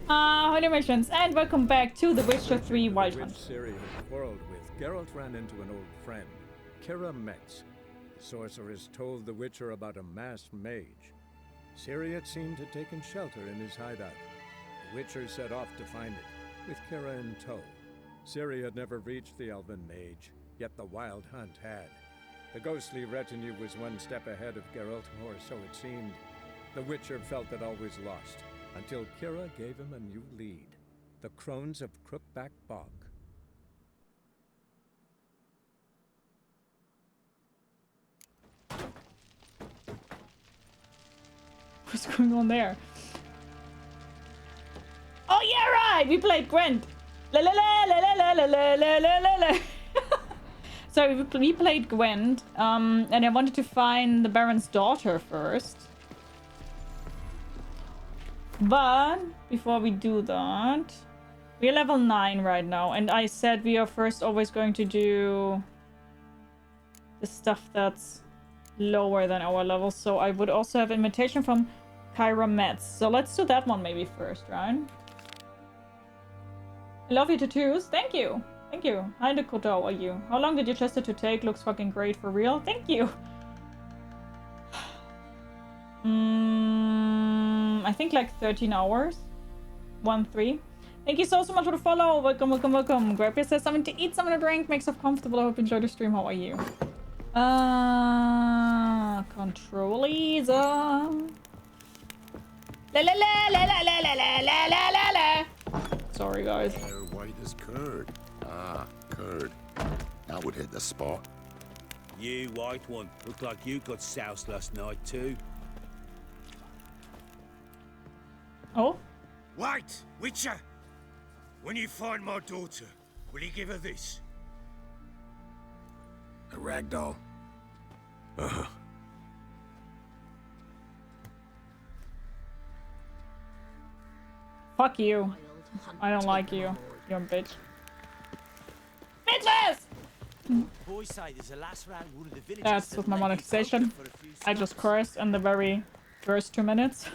Hi, dalmatians, and welcome back to The Witcher 3 Wild Hunt. Ciri had quarreled with, Geralt ran into an old friend, Ciri Metz. The sorceress told the Witcher about a masked mage. Ciri, it seemed, had taken shelter in his hideout. The Witcher set off to find it, with Ciri in tow. Ciri had never reached the elven mage, yet the Wild Hunt had. The ghostly retinue was one step ahead of Geralt, or so it seemed. The Witcher felt that all was lost, until Ciri gave him a new lead. The Crones of Crookback Bog. What's going on there? Oh yeah, right! We played Gwent! La la la la la la la la la la la. So we played Gwent, and I wanted to find the Baron's daughter first. But before we do that, we're level 9 right now, and I said we are first always going to do the stuff that's lower than our level. So I would also have invitation from Ciri Metz. So let's do that one maybe first, right? I love you tattoos. Thank you. Thank you. Hi Dakota, how are you? How long did your Chester to take? Looks fucking great for real. Thank you. I think like 13 hours. 1-3. Thank you so much for the follow. Welcome, welcome, welcome. Grab yourself something to eat, something to drink. Make yourself comfortable. I hope you enjoy the stream. How are you? Control ease. La la la la la la la la la la la. Sorry, guys. Hair white as curd. Ah, curd. That would hit the spot. You white one. Look like you got soused last night too. Oh? White Witcher! When you find my daughter, will you give her this? A ragdoll. Uh-huh. Fuck you. I don't like you. You're a bitch. Bitches! Boys say there's a last round one of the villagers. That's with my monetization. I just cursed in the very first 2 minutes.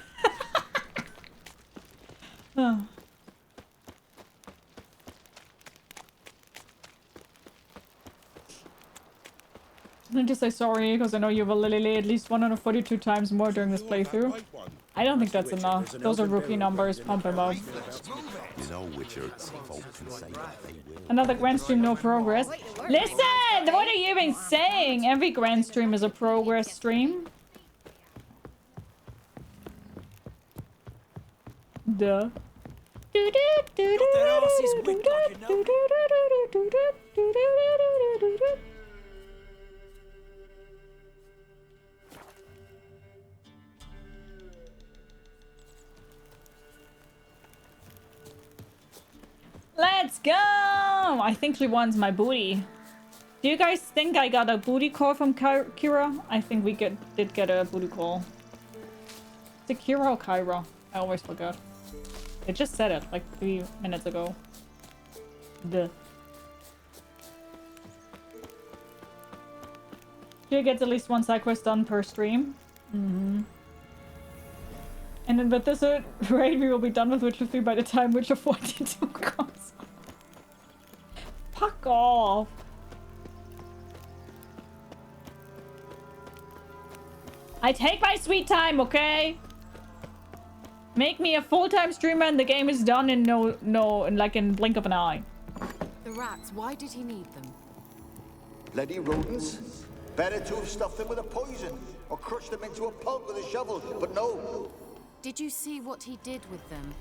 Oh. I need to say sorry because I know you will literally at least 142 times more during this playthrough. I don't think that's enough. Those are rookie numbers. Pump him up. You know, Witcher, folk can say that they will. Another grand stream, no progress. Listen! What are you even saying? Every grand stream is a progress stream. Duh. Let's go! I think she wants my booty. Do you guys think I got a booty call from Kira? I think we did get a booty call. Is it Kira or Kyra? I always forget. They just said it like 3 minutes ago. Duh. She gets at least one side quest done per stream. Mm-hmm. And then with this raid, we will be done with Witcher 3 by the time Witcher 42 comes. Fuck off. I take my sweet time, okay? Make me a full-time streamer and the game is done in like in blink of an eye. The rats, why did he need them? Bloody rodents. Better to have stuffed them with a poison or crushed them into a pulp with a shovel, but no. Did you see what he did with them?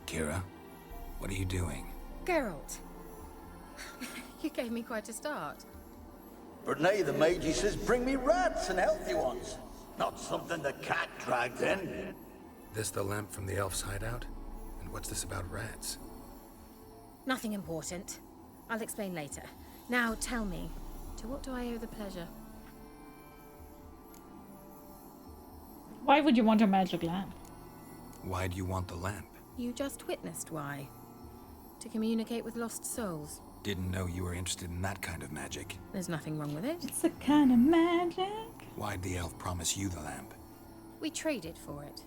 Kira, what are you doing? Geralt. You gave me quite a start. But now the mage says bring me rats and healthy ones. Not something the cat dragged in. This the lamp from the elf's hideout? And what's this about rats? Nothing important. I'll explain later. Now tell me, to what do I owe the pleasure? Why would you want a magic lamp? Why do you want the lamp? You just witnessed why. To communicate with lost souls. Didn't know you were interested in that kind of magic. There's nothing wrong with it. It's a kind of magic. Why'd the elf promise you the lamp? We traded for it.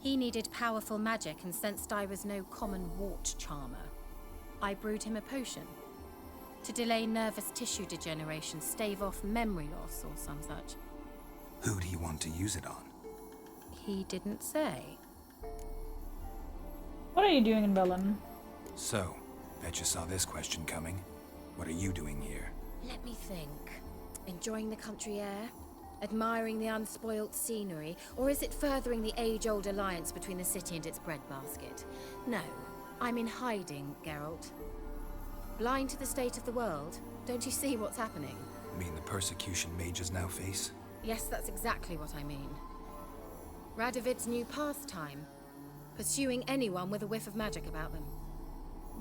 He needed powerful magic and sensed I was no common wart charmer. I brewed him a potion to delay nervous tissue degeneration, stave off memory loss or some such. Who'd he want to use it on? He didn't say. What are you doing in Velen? So, bet you saw this question coming. What are you doing here? Let me think. Enjoying the country air? Admiring the unspoilt scenery? Or is it furthering the age-old alliance between the city and its breadbasket? No, I'm in hiding, Geralt. Blind to the state of the world? Don't you see what's happening? Mean the persecution mages now face? Yes, that's exactly what I mean. Radovid's new pastime. Pursuing anyone with a whiff of magic about them.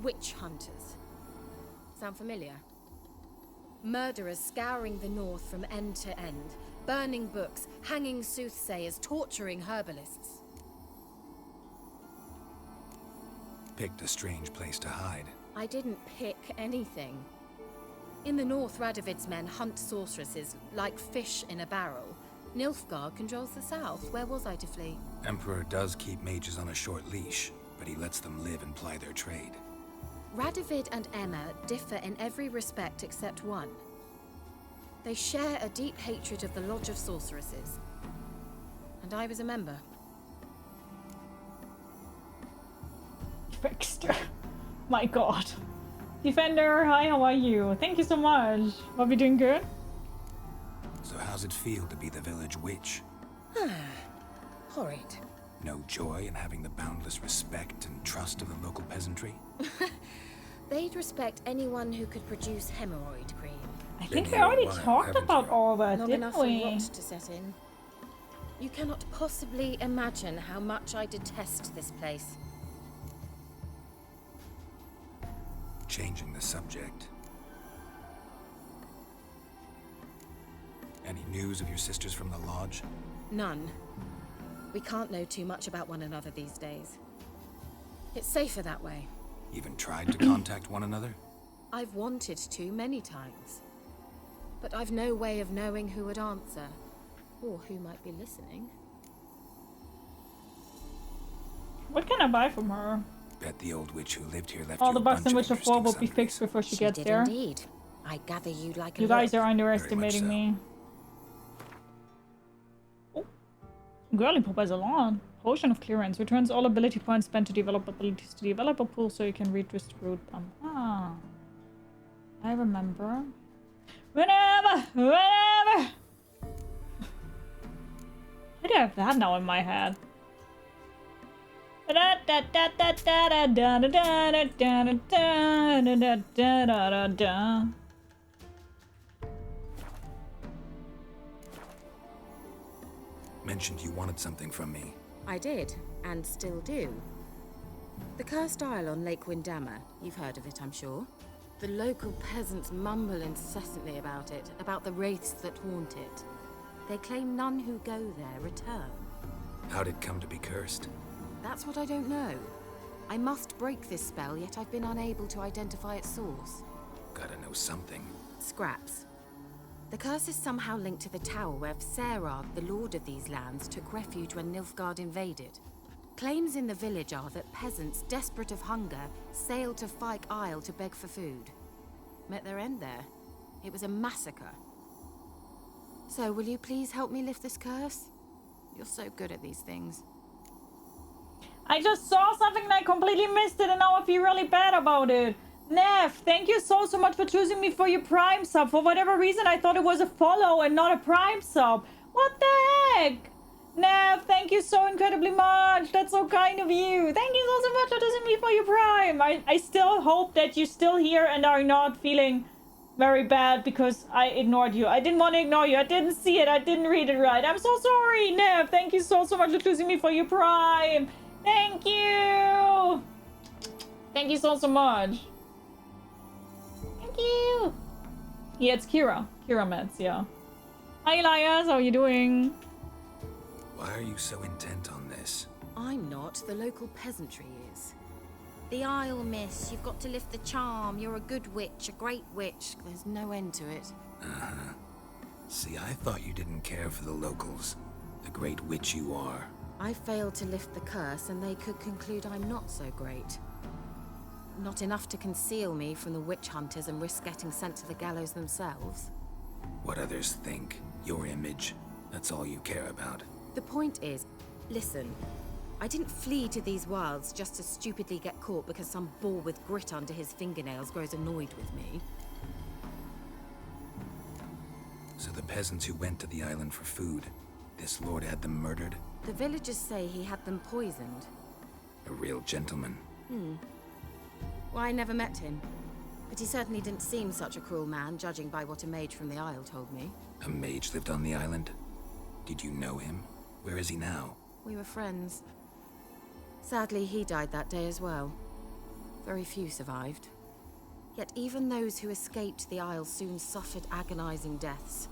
Witch hunters. Sound familiar? Murderers scouring the north from end to end. Burning books, hanging soothsayers, torturing herbalists. Picked a strange place to hide. I didn't pick anything. In the north, Radovid's men hunt sorceresses like fish in a barrel. Nilfgaard controls the south. Where was I to flee? Emperor does keep mages on a short leash, but he lets them live and ply their trade. Radovid and Emma differ in every respect except one. They share a deep hatred of the Lodge of Sorceresses. And I was a member. Fixed. My god. Defender, hi, how are you? Thank you so much. Are we doing good? So how's it feel to be the village witch? Horrid. No joy in having the boundless respect and trust of the local peasantry? They'd respect anyone who could produce hemorrhoid cream. I think Been we here a already while, talked haven't about you? all that, Long didn't enough for we? rot to set in. You cannot possibly imagine how much I detest this place. Changing the subject. Any news of your sisters from the lodge? None. We can't know too much about one another these days. It's safer that way. Even tried to contact one another? I've wanted to many times. But I've no way of knowing who would answer, or who might be listening. What can I buy from her? Bet the old witch who lived here left All you the a bugs bunch in of Witcher 4 will be interesting fixed sundries. before she She gets did there. indeed. I gather you like a You guys look. are underestimating so. me. Oh. Girly Pop has a lot. Potion of Clearance. Returns all ability points spent to develop abilities to the developer pool so you can redistribute them. Ah. I remember. Whenever! I do have that now in my head. Mentioned you wanted something from me. I did, and still do. The cursed isle on Lake Windammer. You've heard of it, I'm sure. The local peasants mumble incessantly about it, about the wraiths that haunt it. They claim none who go there return. How'd it come to be cursed? That's what I don't know. I must break this spell, yet I've been unable to identify its source. Gotta know something. Scraps. The curse is somehow linked to the tower where Serad, the lord of these lands, took refuge when Nilfgaard invaded. Claims in the village are that peasants, desperate of hunger, sailed to Fyke Isle to beg for food. Met their end there. It was a massacre. So, will you please help me lift this curse? You're so good at these things. I just saw something and I completely missed it and now I feel really bad about it. Nev, thank you so much for choosing me for your Prime sub. For whatever reason, I thought it was a follow and not a Prime sub. What the heck? Nev, thank you so incredibly much. That's so kind of you. Thank you so much for choosing me for your Prime. I still hope that you're still here and are not feeling very bad because I ignored you. I didn't want to ignore you. I didn't see it. I didn't read it right. I'm so sorry, Nev. Thank you so much for choosing me for your Prime. Thank you. Thank you so much. Thank you. Yeah, it's Kira. Kira Metz, yeah. Hi, Elias. How are you doing? Why are you so intent on this? I'm not. The local peasantry is. The Isle, miss. You've got to lift the charm. You're a good witch, a great witch. There's no end to it. Uh-huh. See, I thought you didn't care for the locals. The great witch you are. I failed to lift the curse, and they could conclude I'm not so great. Not enough to conceal me from the witch hunters and risk getting sent to the gallows themselves. What others think, your image, that's all you care about. The point is, listen, I didn't flee to these wilds just to stupidly get caught because some boar with grit under his fingernails grows annoyed with me. So the peasants who went to the island for food, this lord had them murdered? The villagers say he had them poisoned. A real gentleman. Well, I never met him. But he certainly didn't seem such a cruel man, judging by what a mage from the Isle told me. A mage lived on the island? Did you know him? Where is he now? We were friends. Sadly, he died that day as well. Very few survived. Yet even those who escaped the Isle soon suffered agonizing deaths.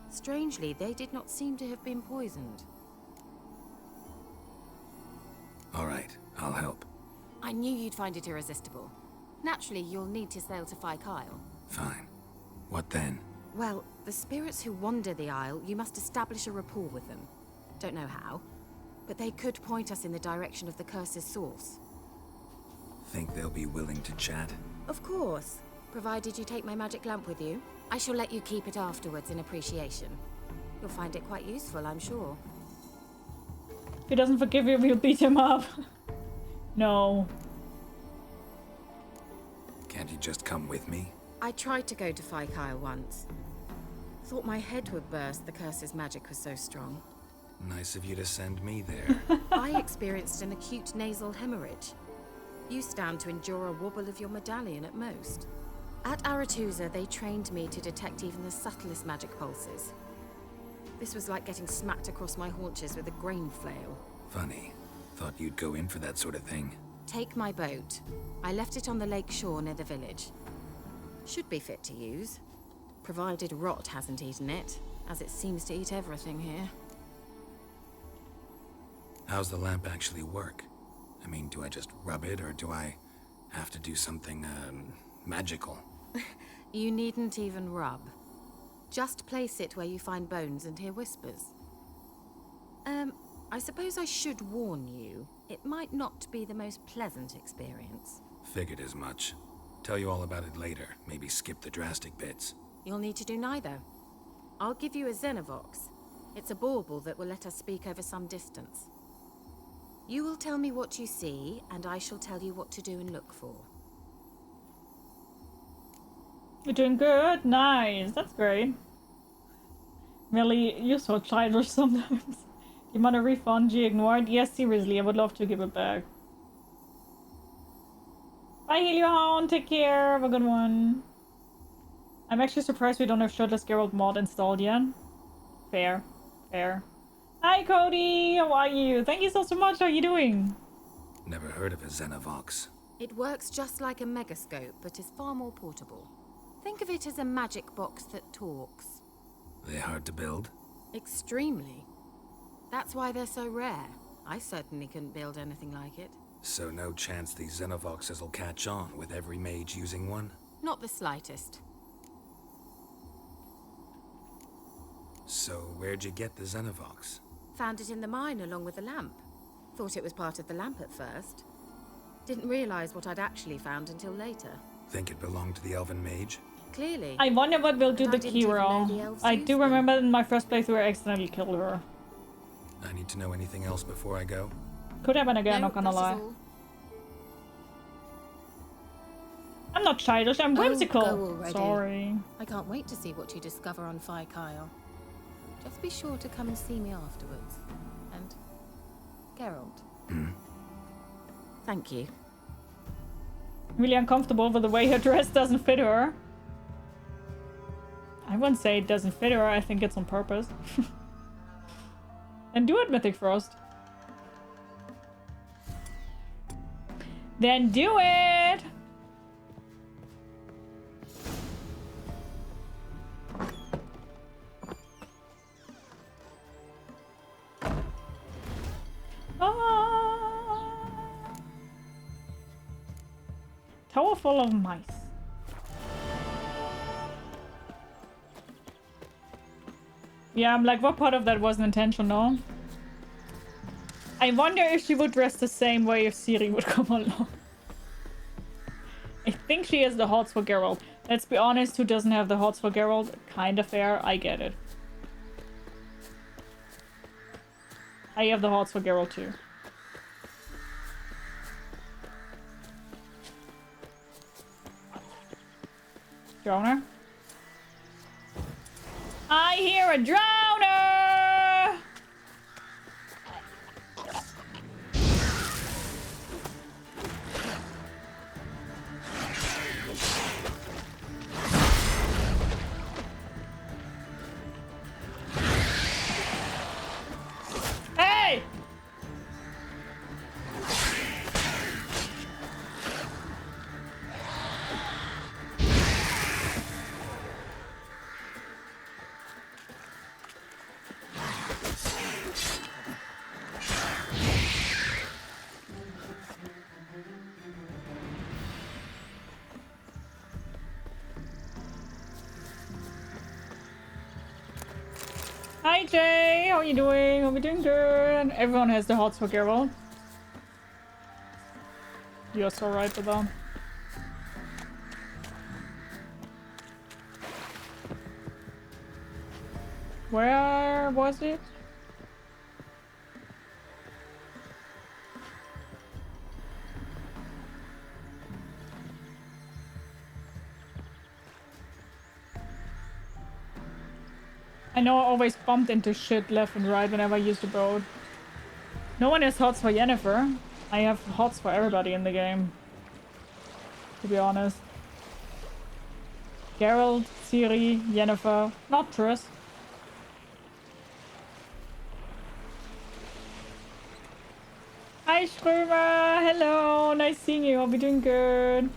Strangely, they did not seem to have been poisoned. All right, I'll help. I knew you'd find it irresistible. Naturally, you'll need to sail to Kyle. Fine. What then? Well, the spirits who wander the Isle, you must establish a rapport with them. Don't know how, but they could point us in the direction of the curse's source. Think they'll be willing to chat? Of course, provided you take my magic lamp with you. I shall let you keep it afterwards in appreciation. You'll find it quite useful, I'm sure. If he doesn't forgive you, we'll beat him up. No. Can't you just come with me? I tried to go to Kyle once. Thought my head would burst, the curse's magic was so strong. Nice of you to send me there. I experienced an acute nasal hemorrhage. You stand to endure a wobble of your medallion at most. At Aretusa, they trained me to detect even the subtlest magic pulses. This was like getting smacked across my haunches with a grain flail. Funny. Thought you'd go in for that sort of thing. Take my boat. I left it on the lake shore near the village. Should be fit to use. Provided rot hasn't eaten it, as it seems to eat everything here. How's the lamp actually work? I mean, do I just rub it, or do I have to do something, magical? You needn't even rub. Just place it where you find bones and hear whispers. I suppose I should warn you. It might not be the most pleasant experience. Figured as much. Tell you all about it later. Maybe skip the drastic bits. You'll need to do neither. I'll give you a Xenovox. It's a bauble that will let us speak over some distance. You will tell me what you see, and I shall tell you what to do and look for. You're doing good. Nice. That's great. Really, you're so childish sometimes. You want a refund you ignored? Yes, seriously, I would love to give it back. Bye, Heliohound. Take care. Have a good one. I'm actually surprised we don't have Shirtless Geralt mod installed yet. Fair. Fair. Hi, Cody. How are you? Thank you so much. How are you doing? Never heard of a Xenovox. It works just like a megascope, but is far more portable. Think of it as a magic box that talks. They hard to build? Extremely. That's why they're so rare. I certainly couldn't build anything like it. So no chance these Xenovoxes will catch on with every mage using one? Not the slightest. So where'd you get the Xenovox? Found it in the mine along with the lamp. Thought it was part of the lamp at first. Didn't realize what I'd actually found until later. Think it belonged to the elven mage? Clearly. I wonder what we'll do I to didn't even know the Kira. elves I used do them. remember in my first playthrough I accidentally killed her. I need to know anything else before I go? Could happen again, No, not gonna that is lie. all. I'm not childish, I'm Oh, whimsical. go already. Sorry. I can't wait to see what you discover on Kyle. Just be sure to come and see me afterwards. And Geralt. Thank you. Really uncomfortable with the way her dress doesn't fit her. I wouldn't say it doesn't fit her, I think it's on purpose. Then do it, Mythic Frost. Then do it! Ah. tower full of mice. Yeah, I'm like, what part of that wasn't intentional? I wonder if she would dress the same way if Ciri would come along. I think she has the hots for Geralt. Let's be honest, who doesn't have the hots for Geralt? Kinda fair, I get it. I have the hots for Geralt too. Drowner? I hear a drowner! Hey! Hi Jay, how are you doing? Hope you're doing good. Everyone has the hots for Geralt. You're so right with that. Where was it? I know I always bumped into shit left and right whenever I used the boat. No one has hots for Yennefer. I have hots for everybody in the game. To be honest. Geralt, Ciri, Yennefer, not Triss. Hi Strömer, hello, nice seeing you. Hope you're doing good.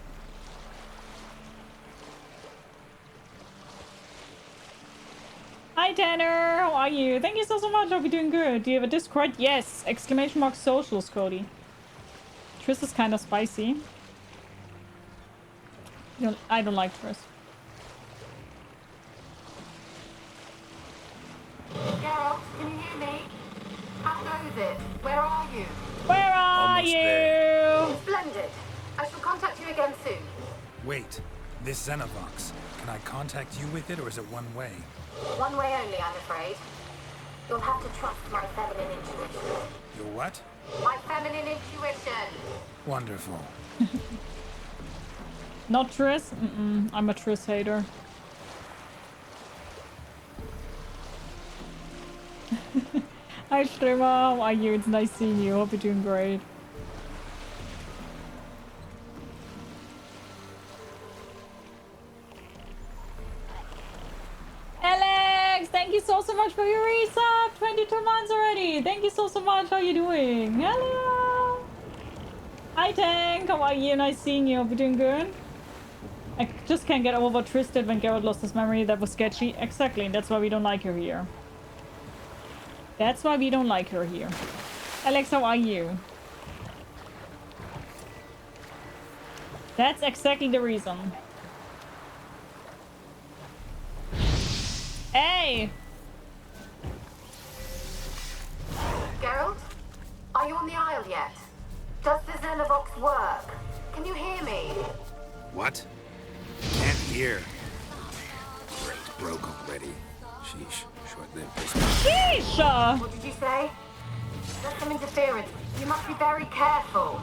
Hi Tanner, how are you? Thank you so much. Hope you're doing good. Do you have a Discord? Yes! Exclamation mark socials, Cody. Triss is kind of spicy. I don't like Triss. Geralt, can you hear me? How goes it? Where are you? Where are Almost you? there. Splendid. I shall contact you again soon. Wait, this Xenovox. Can I contact you with it, or is it one way? One way only, I'm afraid. You'll have to trust my feminine intuition. Your what? My feminine intuition. Wonderful. Not Triss? I'm a Triss hater. Hi Strömer, how are you? It's nice seeing you. Hope you're doing great. Alex, thank you so much for your resub. 22 months already. Thank you so much. How are you doing? Hello. Hi Tank, how are you? Nice seeing you. Hope you're doing good. I just can't get over Tristan when Geralt lost his memory. That was sketchy. Exactly. That's why we don't like her here. That's why we don't like her here. Alex, how are you? That's exactly the reason. Hey! Geralt? Are you on the Isle yet? Does the Xenovox work? Can you hear me? What? Can't hear. Great, broke already. Sheesh, short-lived this. Sheesh! What did you say? There's some interference. You must be very careful.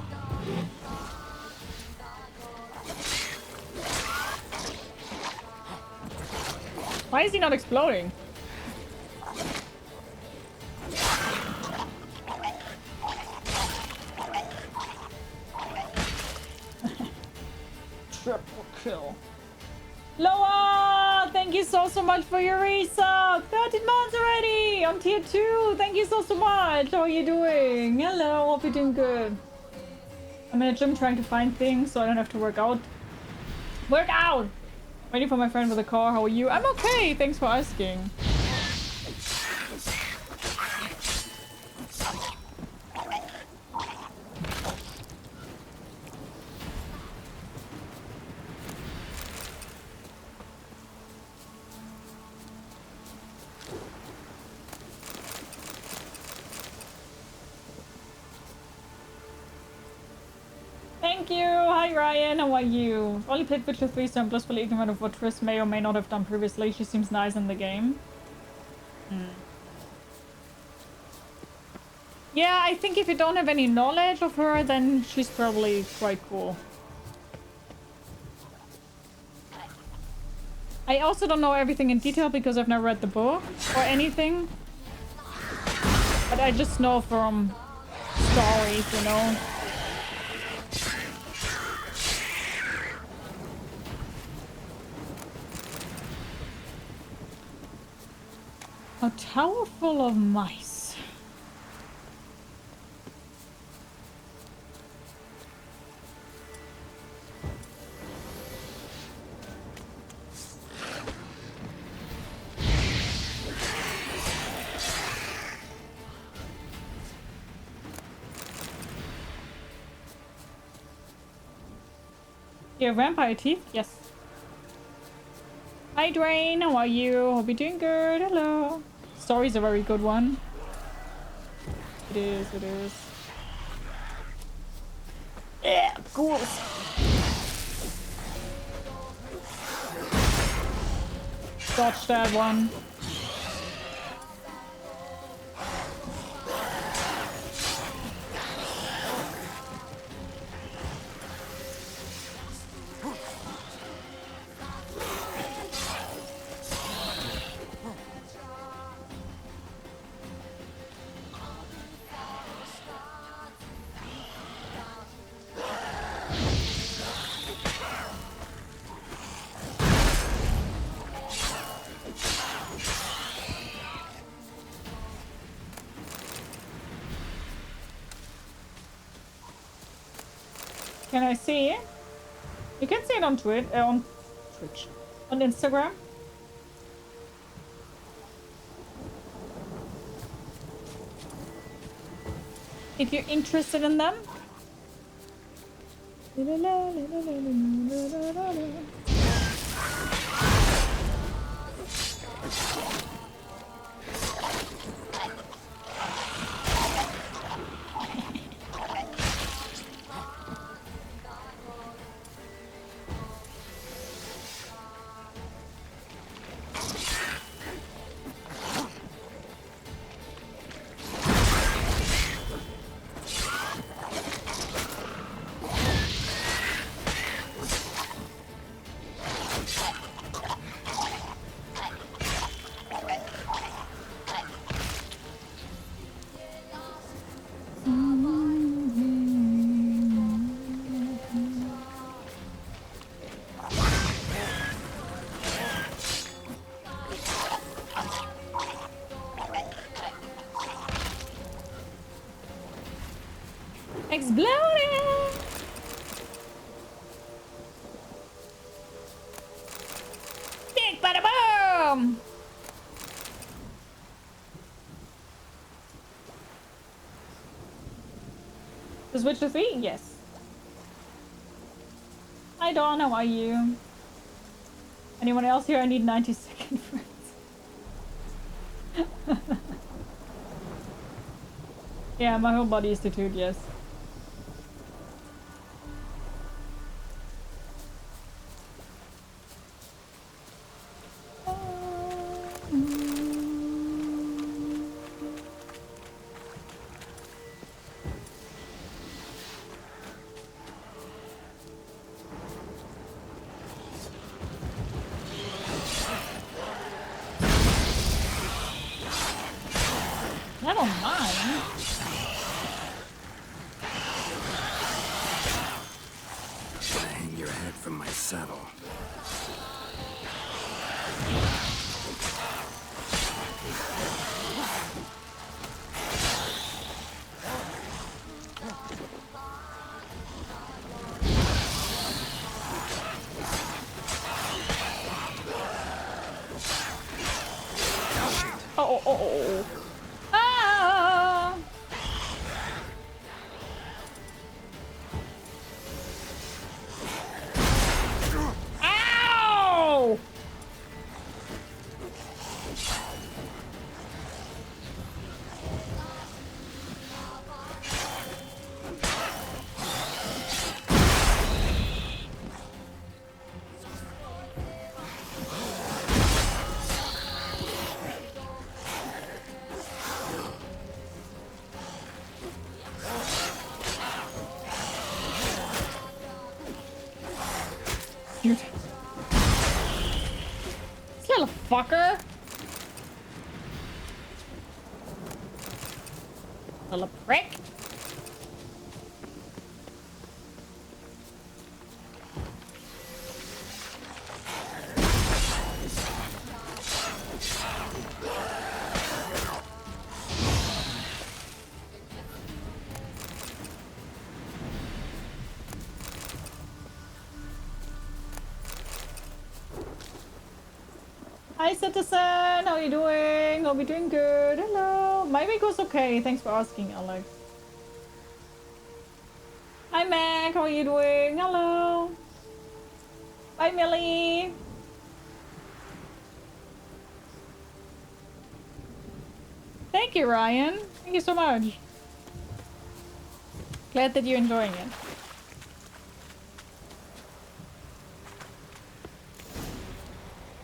Why is he not exploding? Triple kill. Loa! Thank you so much for your resub! 13 months already! On tier 2! Thank you so much! How are you doing? Hello, hope you're doing good. I'm in a gym trying to find things so I don't have to work out. Work out! Waiting for my friend with a car. How are you? I'm okay! Thanks for asking. Hi Ryan, how are you? Only played Witcher 3, so I'm blissfully ignorant of what Triss may or may not have done previously. She seems nice in the game. Yeah, I think if you don't have any knowledge of her, then she's probably quite cool. I also don't know everything in detail because I've never read the book or anything. But I just know from stories, you know. A tower full of mice. You have vampire teeth? Yes. Hi Dwayne, how are you? Hope you're doing good. Hello. Story's a very good one. It is, it is. Yeah, cool. Dodge that one. Can I see it? You can see it on Twitch, on Instagram. If you're interested in them. Exploding! Big bada boom! Does Witcher 3? Yes. Hi Dawn, how are you? Anyone else here? I need 90-second friends. Yeah, my whole body is tattooed, yes. I don't mind. Hang your head from my saddle. Oh. Ah! Ow! fucker. Little prick. Hi citizen, how are you doing? Hope you're doing good. Hello. My week was okay. Thanks for asking, Alex. Hi Mac, how are you doing? Hello. Bye Millie. Thank you, Ryan. Thank you so much. Glad that you're enjoying it.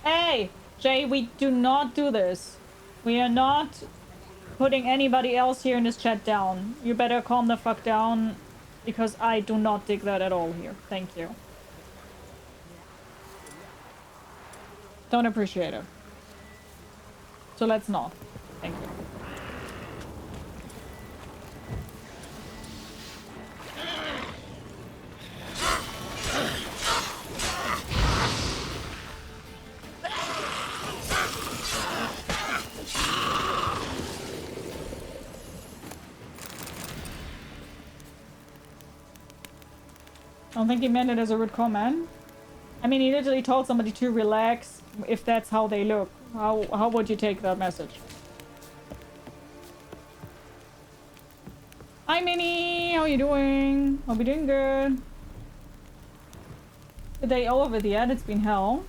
Hey! Jay, we do not do this. We are not putting anybody else here in this chat down. You better calm the fuck down, because I do not dig that at all here. Thank you. Don't appreciate it. So let's not. Thank you. I don't think he meant it as a rude comment. I mean, he literally told somebody to relax if that's how they look. How would you take that message? Hi, Minnie! How are you doing? Hope you're doing good. The day over yet? It's been hell.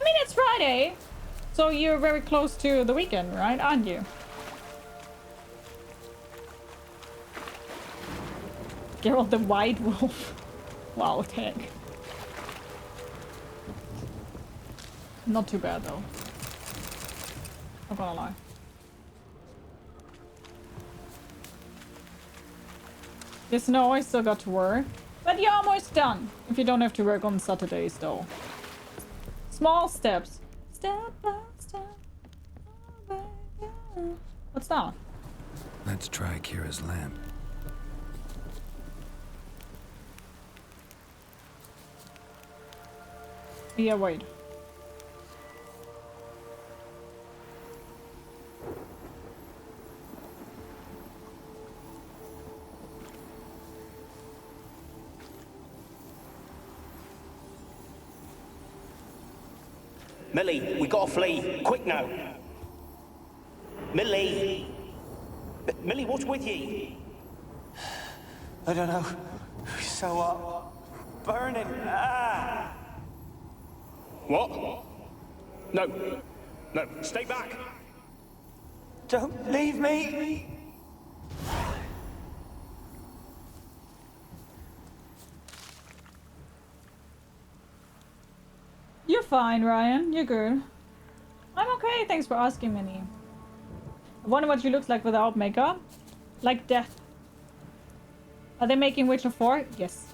I mean, it's Friday. So you're very close to the weekend, right? Aren't you? Geralt the White Wolf. Wow, tag. Not too bad though. Not gonna lie. Yes, no, I still got to work. But you're almost done. If you don't have to work on Saturdays though. Small steps. Step by step. What's that? Let's try Kira's lamp. Yeah, wait. Millie, we gotta flee. Quick now. Millie! Millie, what's with ye? I don't know. So, burning. Ah! What? No. No, stay back. Don't leave me! You're fine, Ryan. You're good. I'm okay, thanks for asking, Minnie. I wonder what she looks like without makeup. Like death. Are they making Witcher 4? Yes.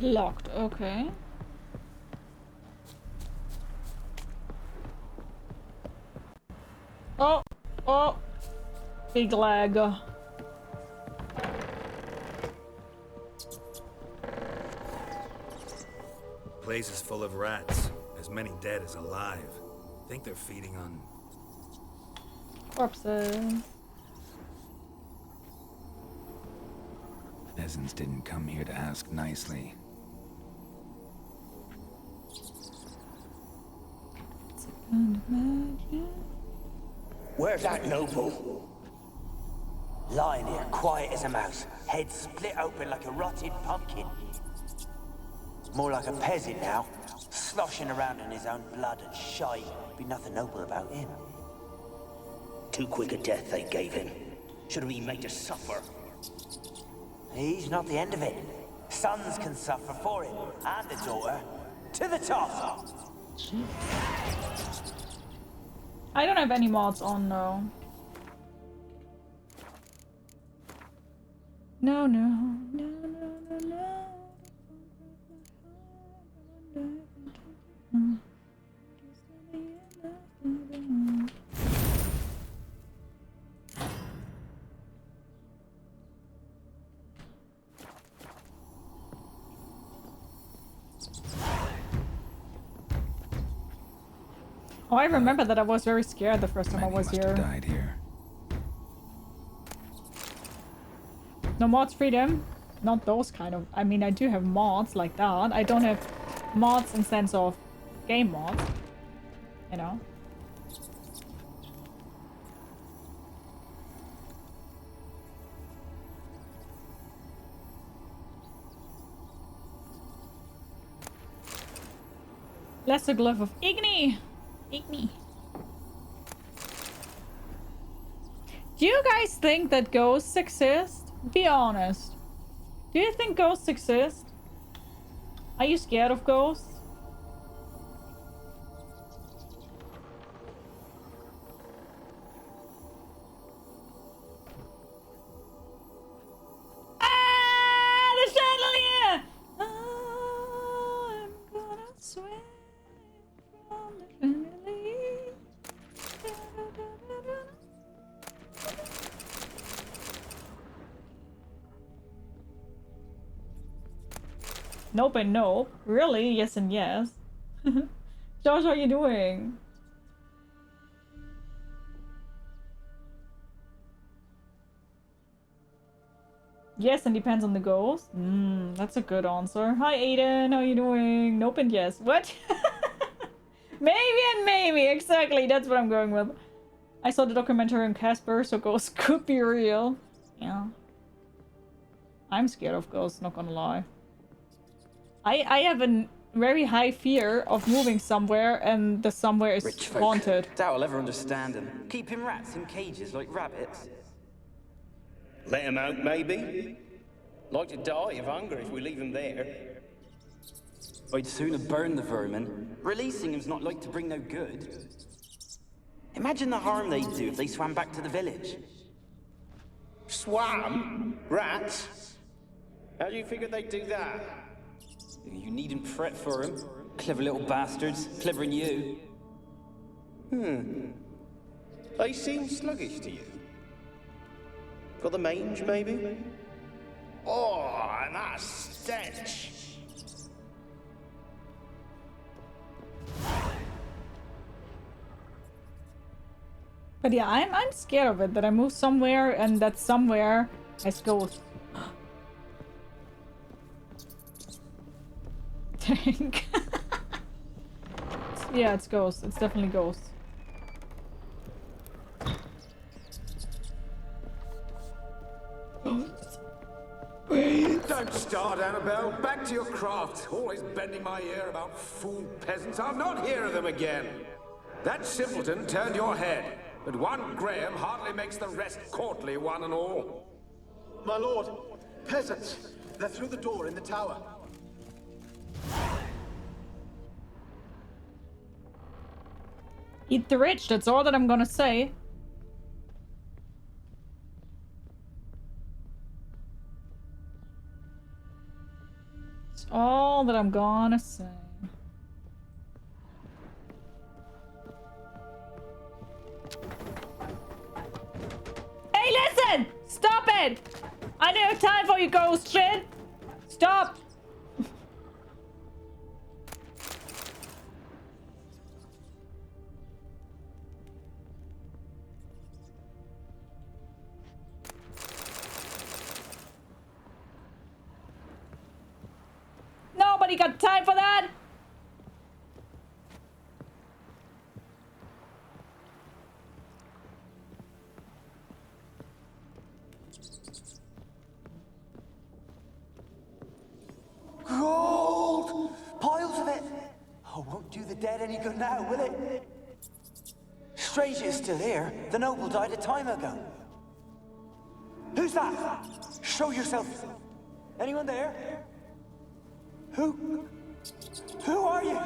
Locked, okay. Oh, oh, big lag. Place is full of rats. As many dead as alive. Think they're feeding on... Corpses. Peasants didn't come here to ask nicely. Where's that noble? Lying here, quiet as a mouse, head split open like a rotted pumpkin. More like a peasant now, sloshing around in his own blood and shite. Be nothing noble about him. Too quick a death they gave him. Should have been made to suffer. He's not the end of it. sons can suffer for it, and the daughter. To the top! I don't have any mods on, no. No, no, no, no, no, no. Oh, I remember that I was very scared the first time I was here. Died here. No mods freedom? Not those kind of... I mean, I do have mods like that. I don't have mods in sense of game mods. You know? Lesser Glove of Igni! Igni. Do you guys think that ghosts exist? Be honest. Do you think ghosts exist? Are you scared of ghosts? Ah! The chandelier! I'm gonna swim from the chandelier. Nope and nope. Really? Yes and yes. Josh, how are you doing? Yes, and depends on the ghost. That's a good answer. Hi Aiden, how are you doing? Nope and yes. What? Maybe and maybe. Exactly, that's what I'm going with. I saw the documentary on Casper, so ghosts could be real. Yeah. I'm scared of ghosts, not gonna lie. I have a very high fear of moving somewhere and the somewhere is Rich folk. haunted. Doubt I'll ever understand them. Keeping rats in cages like rabbits. Let him out, maybe? Like to die of hunger if we leave him there. I'd sooner burn the vermin. Releasing him's not like to bring no good. Imagine the harm they'd do if they swam back to the village. Swam? Rats? How do you figure they'd do that? You needn't fret for him. Clever little bastards. Clever than you. They seem sluggish to you. Got the mange, maybe? Oh, and that stench! But yeah, I'm scared of it, that I move somewhere and that somewhere has ghosts. Tank. Yeah, it's ghosts. It's definitely ghosts. Don't start, Annabelle. Back to your craft. Always bending my ear about fool peasants. I'll not hear of them again. That simpleton turned your head, but one Graham hardly makes the rest courtly, one and all. My lord, peasants. They're through the door in the tower. Eat the rich, that's all that I'm gonna say. That's all that I'm gonna say. Hey, listen! Stop it! I don't have time for you ghost shit! Stop! Nobody got time for that! Gold! Piles of it! Oh, won't do the dead any good now, will it? Strange it's still here. The noble died a time ago. Who's that? Show yourself. Anyone there? Who are you?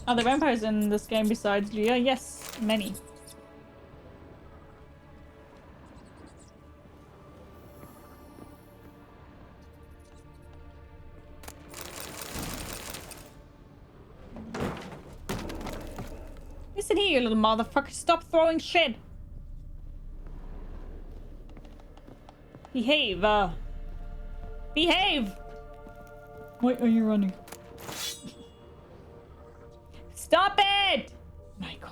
Are there vampires in this game besides Leah? Yes, many. Listen here, you little motherfucker. Stop throwing shit. Behave, behave! Why are you running? Stop it! My god.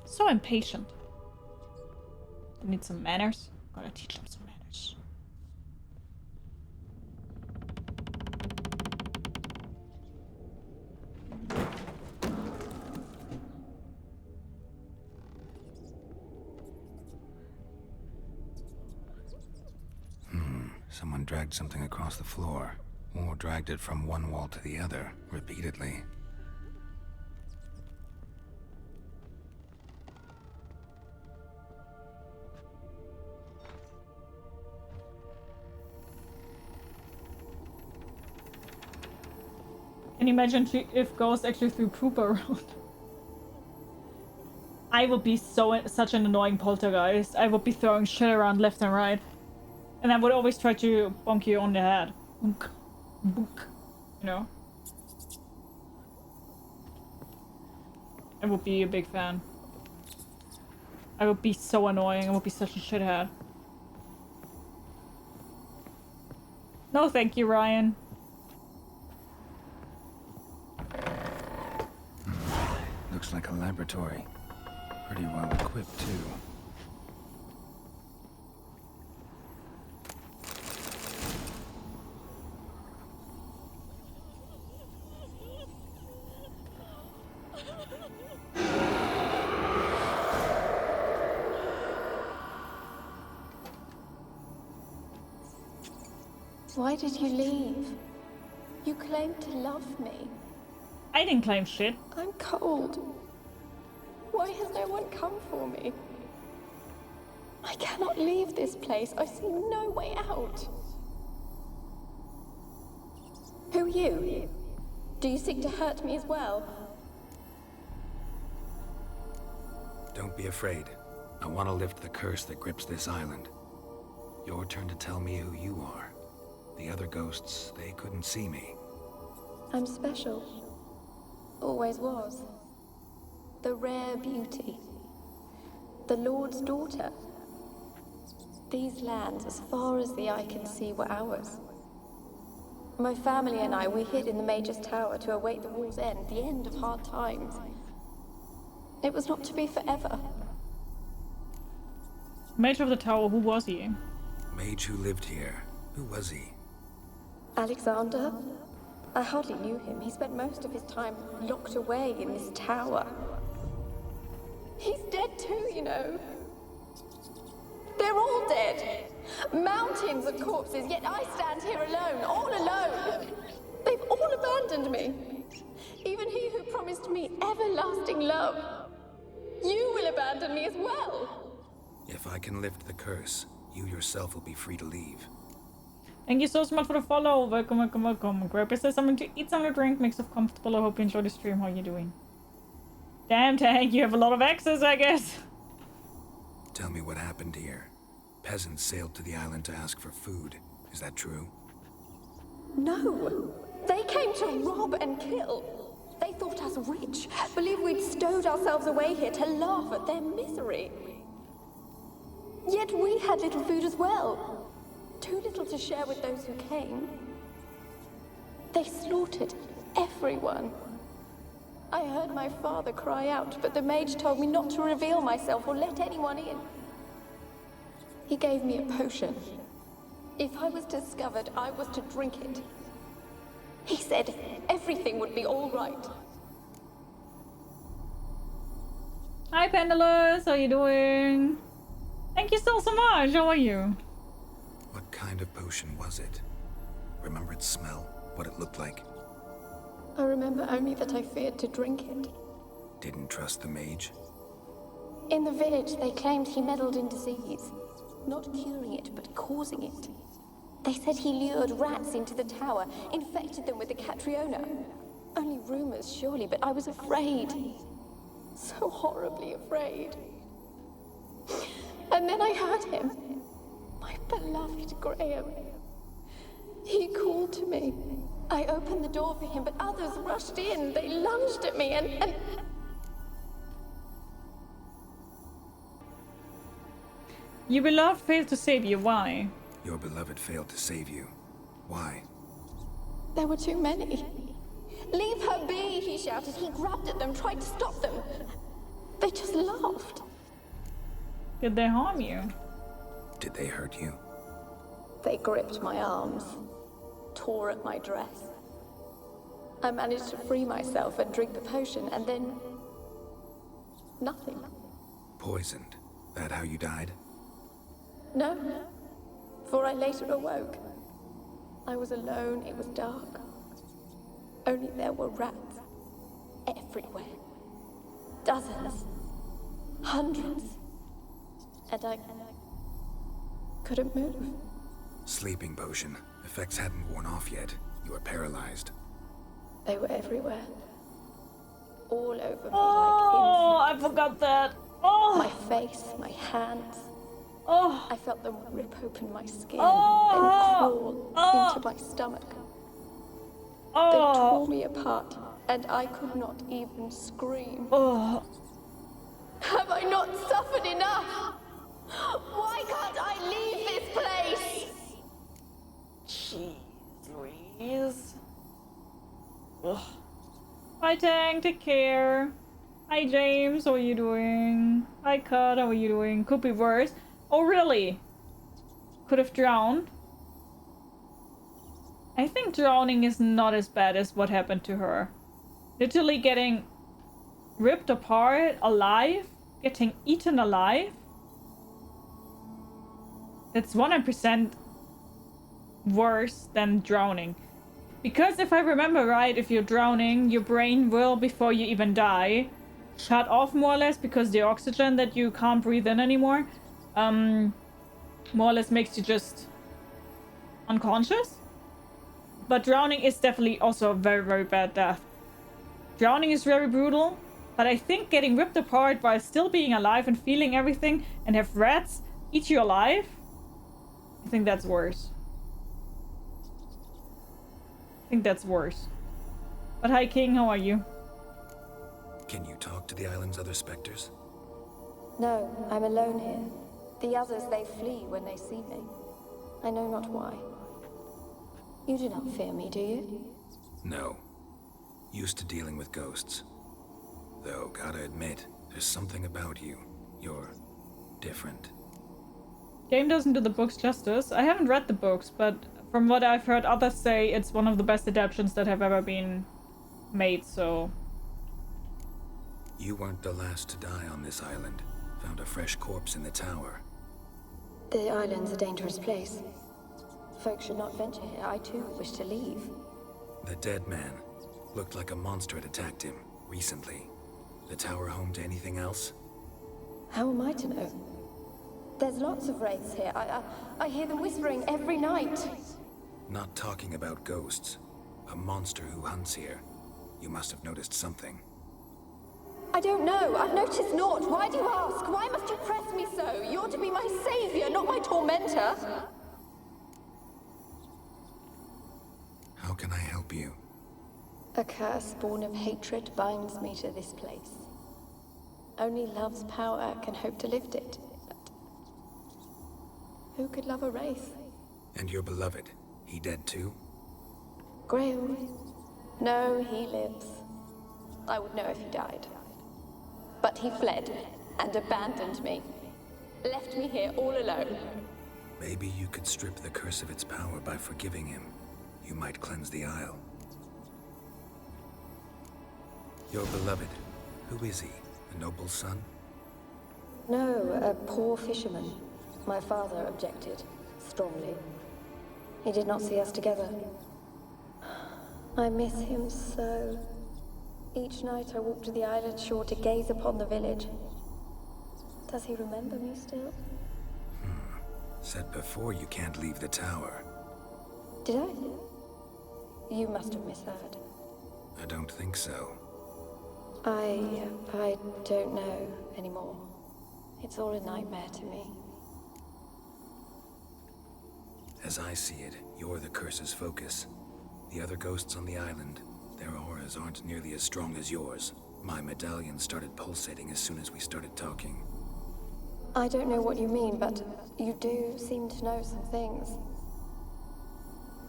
So impatient. They need some manners. Gotta teach them some manners. Someone dragged something across the floor, or dragged it from one wall to the other, repeatedly. Can you imagine if ghosts actually threw poop around? I would be such an annoying poltergeist. I would be throwing shit around left and right. And I would always try to bonk you on the head. Bonk. Bonk. You know? I would be a big fan. I would be so annoying. I would be such a shithead. No thank you, Ryan. Looks like a laboratory. Pretty well equipped, too. Why did you leave? You claimed to love me. I didn't claim shit. I'm cold. Why has no one come for me? I cannot leave this place. I see no way out. Who are you? Do you seek to hurt me as well? Don't be afraid. I want to lift the curse that grips this island. Your turn to tell me who you are. The other ghosts, they couldn't see me. I'm special. Always was. The rare beauty. The Lord's daughter. These lands, as far as the eye can see, were ours. My family and I, we hid in the Mage's Tower to await the war's end, the end of hard times. It was not to be forever. Mage of the Tower, who was he? Mage who lived here. Who was he? Alexander? I hardly knew him. He spent most of his time locked away in this tower. He's dead too, you know. They're all dead. Mountains of corpses, yet I stand here alone, all alone. They've all abandoned me. Even he who promised me everlasting love. You will abandon me as well. If I can lift the curse, you yourself will be free to leave. Thank you so much for the follow. Welcome, welcome, welcome. Grab yourself something to eat, something to drink, make yourself comfortable. I hope you enjoy the stream. How are you doing? Damn, Tank, you have a lot of access, I guess. Tell me what happened here. Peasants sailed to the island to ask for food. Is that true? No. They came to rob and kill. They thought us rich, believed we'd stowed ourselves away here to laugh at their misery. Yet we had little food as well. Too little to share with those who came. They slaughtered everyone. I heard my father cry out, but the mage told me not to reveal myself or let anyone in. He gave me a potion. If I was discovered, I was to drink it. He said everything would be all right. Hi, Pendulous. How you doing? Thank you so much. How are you? What kind of potion was it? Remember its smell? What it looked like? I remember only that I feared to drink it. Didn't trust the mage? In the village, they claimed he meddled in disease. not curing it, but causing it. They said he lured rats into the tower, infected them with the Catriona. Only rumors, surely, but I was afraid. So horribly afraid. And then I heard him. My beloved Graham. He called to me. I opened the door for him, but others rushed in. They lunged at me and... Your beloved failed to save you. Why? Your beloved failed to save you. Why? There were too many. Leave her be, he shouted. He grabbed at them, tried to stop them. They just laughed. Did they harm you? Did they hurt you? They gripped my arms, tore at my dress. I managed to free myself and drink the potion, and then... nothing. Poisoned. That how you died? No, for I later awoke. I was alone, it was dark. Only there were rats everywhere. Dozens. Hundreds. And I couldn't move. Sleeping potion. Effects hadn't worn off yet. You were paralyzed. They were everywhere. All over me like insects. Oh, I forgot that. Oh. My face, my hands. Oh. I felt them rip open my skin Oh. and crawl into my stomach. Oh. They tore me apart, and I could not even scream. Oh. Have I not suffered enough? Why can't I leave this place? Jeez Louise. Ugh. Hi Tank, take care. Hi James, how are you doing? Hi Cut, how are you doing? Could be worse. Oh really? Could have drowned. I think drowning is not as bad as what happened to her. Literally getting ripped apart alive, getting eaten alive. It's 100% worse than drowning. Because if I remember right, if you're drowning, your brain will, before you even die, shut off more or less because the oxygen that you can't breathe in anymore, more or less makes you just unconscious. But drowning is definitely also a very, very bad death. Drowning is very brutal, but I think getting ripped apart while still being alive and feeling everything and have rats eat you alive, I think that's worse. I think that's worse. But hi King, how are you? Can you talk to the island's other specters? No, I'm alone here. The others, they flee when they see me. I know not why. You do not fear me, do you? No. Used to dealing with ghosts. Though, gotta admit, there's something about you. You're different. Game doesn't do the books justice. I haven't read the books, but from what I've heard others say, it's one of the best adaptations that have ever been made, so... You weren't the last to die on this island. Found a fresh corpse in the tower. The island's a dangerous place. Folk should not venture here. I too wish to leave. The dead man. Looked like a monster had attacked him, recently. The tower home to anything else? How am I to know? There's lots of wraiths here. I hear them whispering every night. Not talking about ghosts. A monster who hunts here. You must have noticed something. I don't know. I've noticed naught. Why do you ask? Why must you press me so? You're to be my savior, not my tormentor. How can I help you? A curse born of hatred binds me to this place. Only love's power can hope to lift it. But who could love a wraith? And your beloved, he dead too? Grail? No, he lives. I would know if he died. But he fled and abandoned me. Left me here all alone. Maybe you could strip the curse of its power by forgiving him. You might cleanse the isle. Your beloved, who is he? A noble son? No, a poor fisherman. My father objected, strongly. He did not see us together. I miss him so. Each night I walk to the island shore to gaze upon the village. Does he remember me still? Said before you can't leave the tower. Did I? You must have misheard. I don't think so. I don't know anymore. It's all a nightmare to me. As I see it, you're the curse's focus. The other ghosts on the island, their auras aren't nearly as strong as yours. My medallion started pulsating as soon as we started talking. I don't know what you mean, but you do seem to know some things.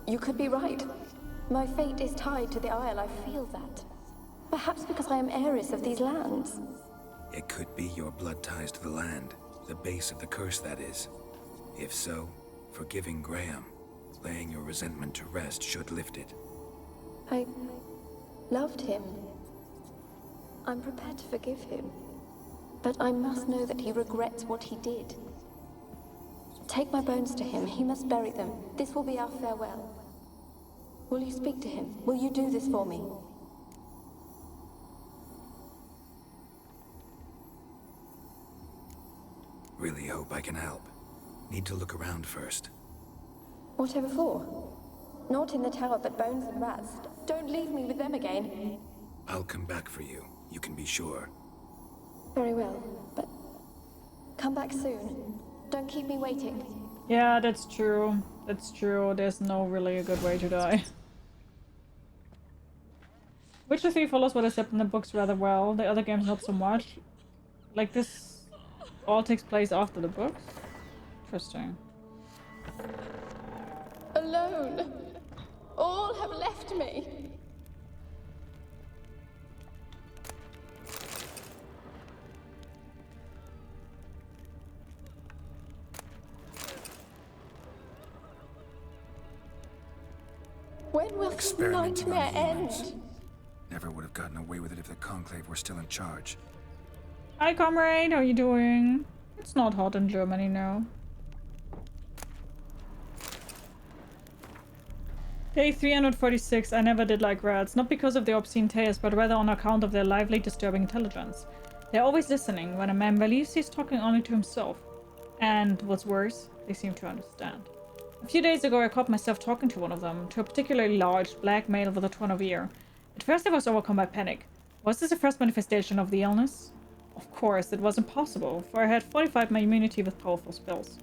You could be right. My fate is tied to the Isle, I feel that. Perhaps because I am heiress of these lands. It could be your blood ties to the land, the base of the curse, that is. If so, forgiving Graham, laying your resentment to rest should lift it. I loved him. I'm prepared to forgive him. But I must know that he regrets what he did. Take my bones to him. He must bury them. This will be our farewell. Will you speak to him? Will you do this for me? Really hope I can help. Need to look around first. Whatever for? Not in the tower, but bones and rats. Don't leave me with them again. I'll come back for you. You can be sure. Very well, but come back soon. Don't keep me waiting. Yeah, that's true. That's true. There's no really a good way to die. Witcher 3 follows what is said in the books rather well. The other games not so much. Like this all takes place after the books. Interesting. Alone. All have left me. When will this nightmare end? Never would have gotten away with it if the Conclave were still in charge. Hi, comrade. How are you doing? It's not hot in Germany now. Day 346. I never did like rats. Not because of their obscene tales, but rather on account of their lively, disturbing intelligence. They're always listening when a man believes he's talking only to himself. And what's worse, they seem to understand. A few days ago, I caught myself talking to one of them, to a particularly large black male with a ton of ear. At first, I was overcome by panic. Was this the first manifestation of the illness? Of course, it was impossible, for I had fortified my immunity with powerful spells.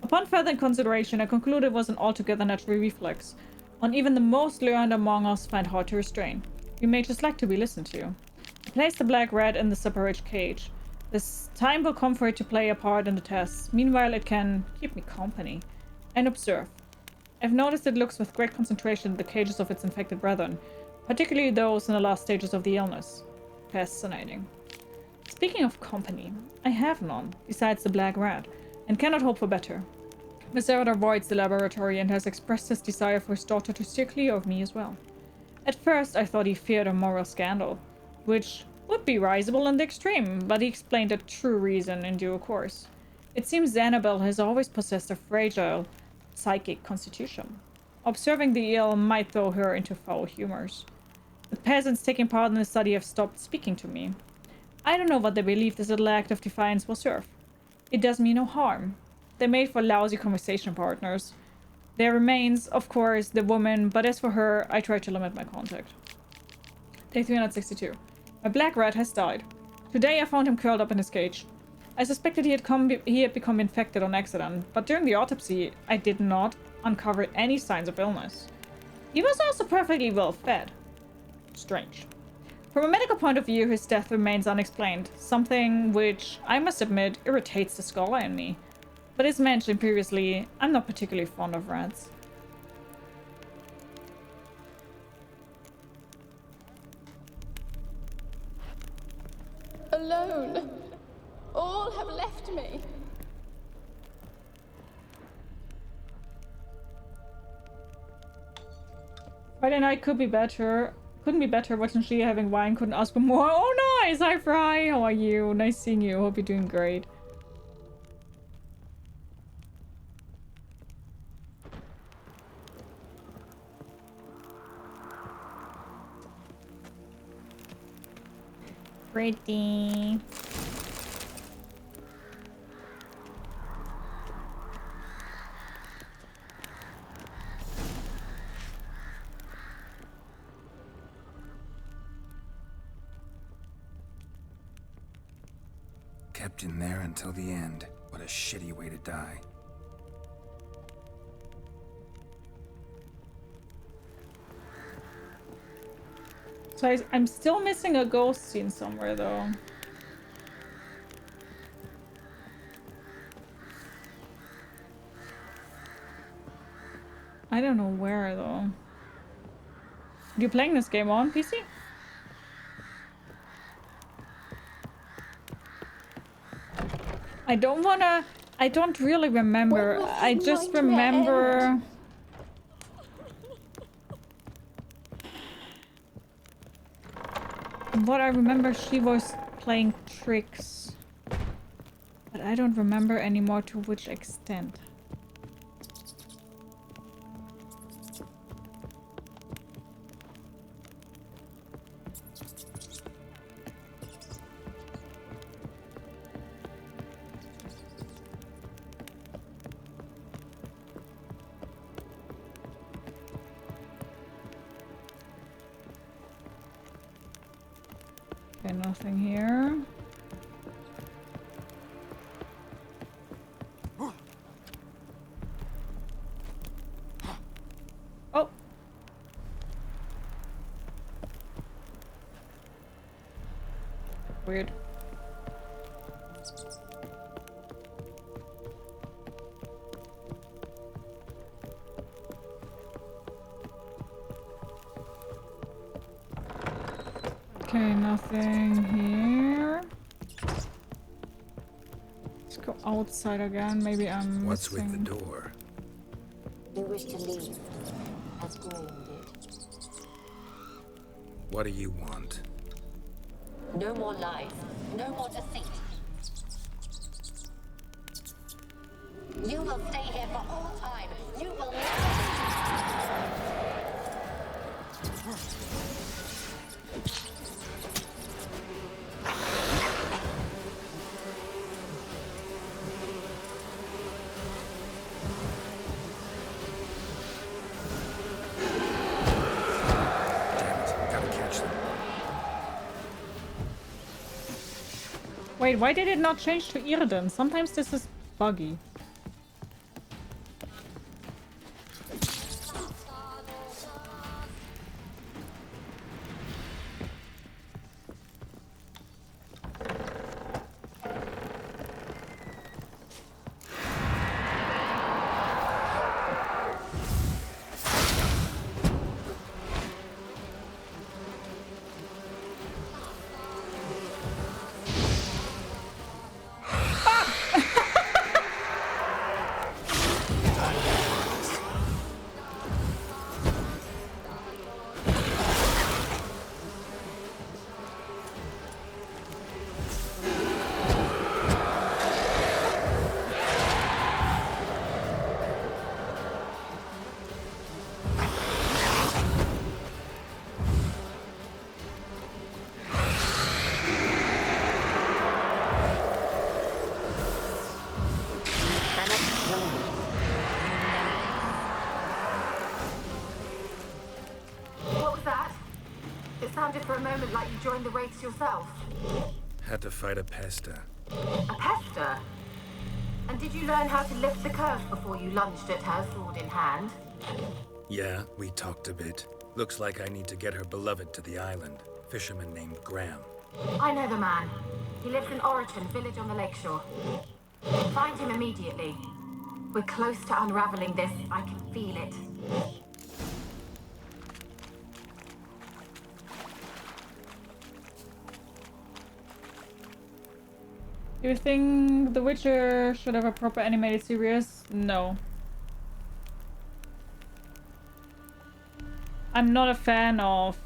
Upon further consideration, I concluded it was an altogether natural reflex, one even the most learned among us find hard to restrain. We may just like to be listened to. I placed the black rat in the separate cage. This time will come for it to play a part in the test. Meanwhile, it can keep me company. And observe. I've noticed it looks with great concentration at the cages of its infected brethren, particularly those in the last stages of the illness. Fascinating. Speaking of company, I have none, besides the black rat, and cannot hope for better. Geralt avoids the laboratory and has expressed his desire for his daughter to steer clear of me as well. At first, I thought he feared a moral scandal, which would be risible in the extreme, but he explained the true reason in due course. It seems Annabelle has always possessed a fragile psychic constitution. Observing the ill might throw her into foul humors. The peasants taking part in the study have stopped speaking to me. I don't know what they believe this little act of defiance will serve. It does me no harm. They made for lousy conversation partners. There remains, of course, the woman, but as for her, I try to limit my contact. Day 362. My black rat has died. Today I found him curled up in his cage. I suspected he had become infected on accident, but during the autopsy, I did not uncover any signs of illness. He was also perfectly well fed. Strange. From a medical point of view, his death remains unexplained, something which, I must admit, irritates the scholar in me. But as mentioned previously, I'm not particularly fond of rats. Alone. All have left me. Friday night could be better. Couldn't be better watching she having wine. Couldn't ask for more. Oh, nice! Hi, Fry. How are you? Nice seeing you. Hope you're doing great. Pretty. Kept in there until the end. What a shitty way to die. So I'm still missing a ghost scene somewhere though. I don't know where though. Are you playing this game on PC? I don't really remember. I just remember... What I remember, she was playing tricks. But I don't remember anymore to which extent. Okay, nothing here. Oh! Weird. Okay, nothing here. Let's go outside again. Maybe I'm What's missing... with the door? We wish to leave, as Graham did. What do you want? No more lies, no more deceit. You will stay here for all time. You will never... Wait, why did it not change to Irden? Sometimes this is buggy. For a moment like you joined the wraiths yourself. Had to fight a pester. A pester? And did you learn how to lift the curse before you lunged at her, sword in hand? Yeah, we talked a bit. Looks like I need to get her beloved to the island. Fisherman named Graham. I know the man. He lives in Oriton, village on the lakeshore. Find him immediately. We're close to unraveling this. I can feel it. Do you think The Witcher should have a proper animated series? No. I'm not a fan of...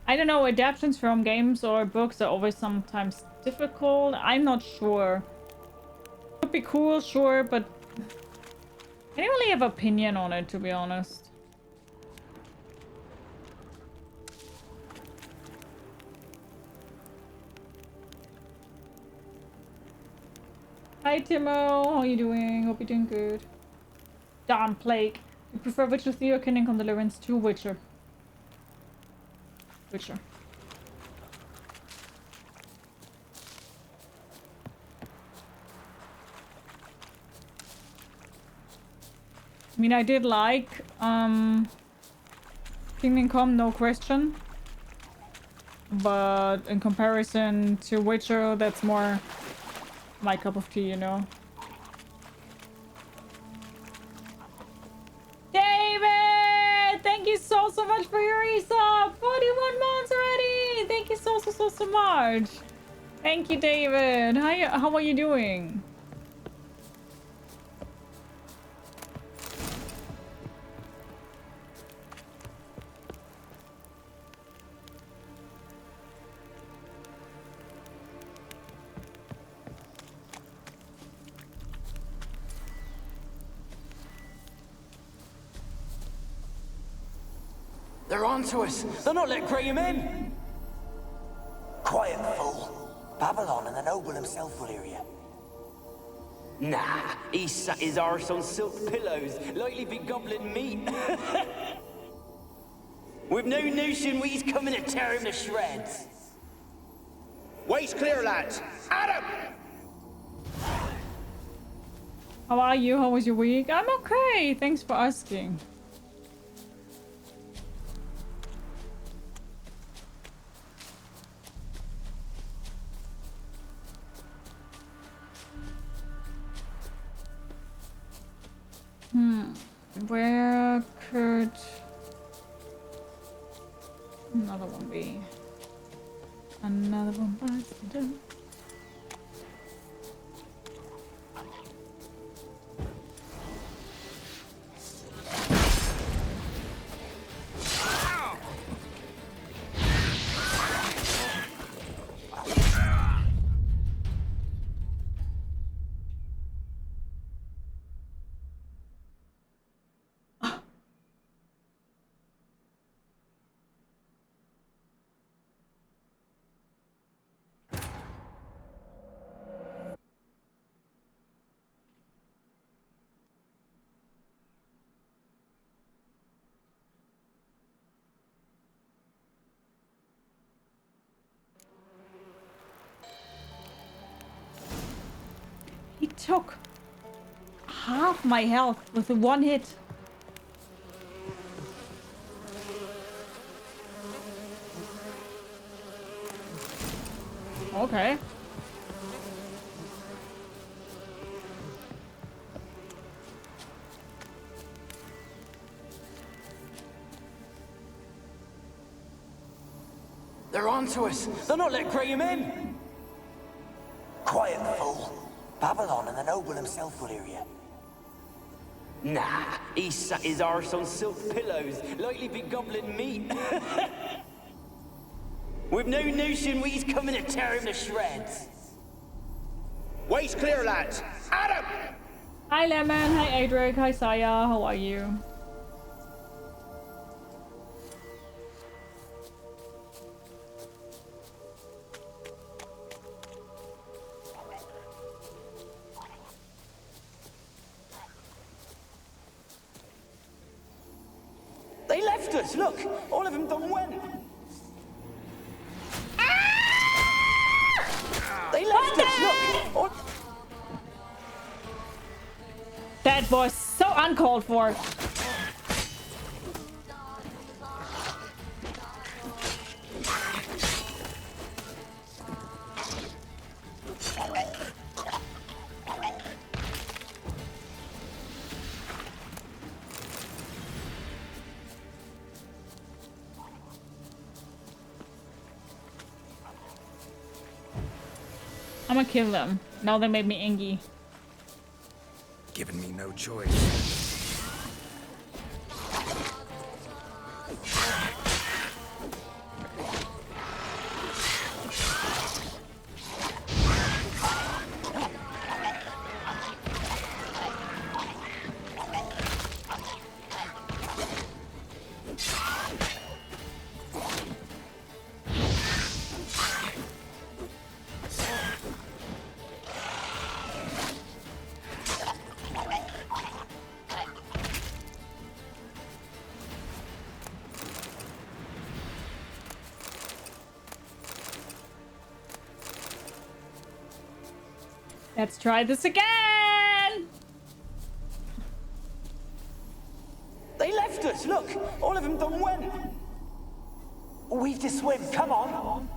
I don't know, adaptations from games or books are always sometimes difficult. I'm not sure. Could be cool, sure, but... I don't really have an opinion on it, to be honest. Hi Timo, how are you doing? Hope you're doing good. Darn Plague. You prefer Witcher 3 or Kingdom Come Deliverance 2? Witcher. Witcher. mean, I did like Kingdom Come, no question. But in comparison to Witcher, that's more my cup of tea, you know. David! Thank you so much for your resub! 41 months already! Thank you so much! Thank you, David! How are you doing? They're onto us. They're not letting Graham in. Quiet, fool. Babylon and the noble himself will hear you. Nah, he sat his arse on silk pillows, likely be gobbling meat. With no notion he's coming to tear him to shreds. Waist clear, lads. Adam! How are you? How was your week? I'm okay. Thanks for asking. Where could another one be? Another one bites the dust. He took half my health with one hit. Okay. They're onto us. They're not letting Graham in. Quiet, fool. Babylon and the noble himself will hear you. Nah, he sat his arse on silk pillows, likely be gobbling meat. With no notion he's coming to tear him to shreds. Waist clear, lads. Adam! Hi, Lemon. Hi, Adric. Hi, Saya. How are you? They left us, look! All of them done went! They left us, look! All... That was so uncalled for. I'm gonna kill them. Now they made me angry. Given me no choice. Let's try this again! They left us, look! All of them done went! We've to swim, come on!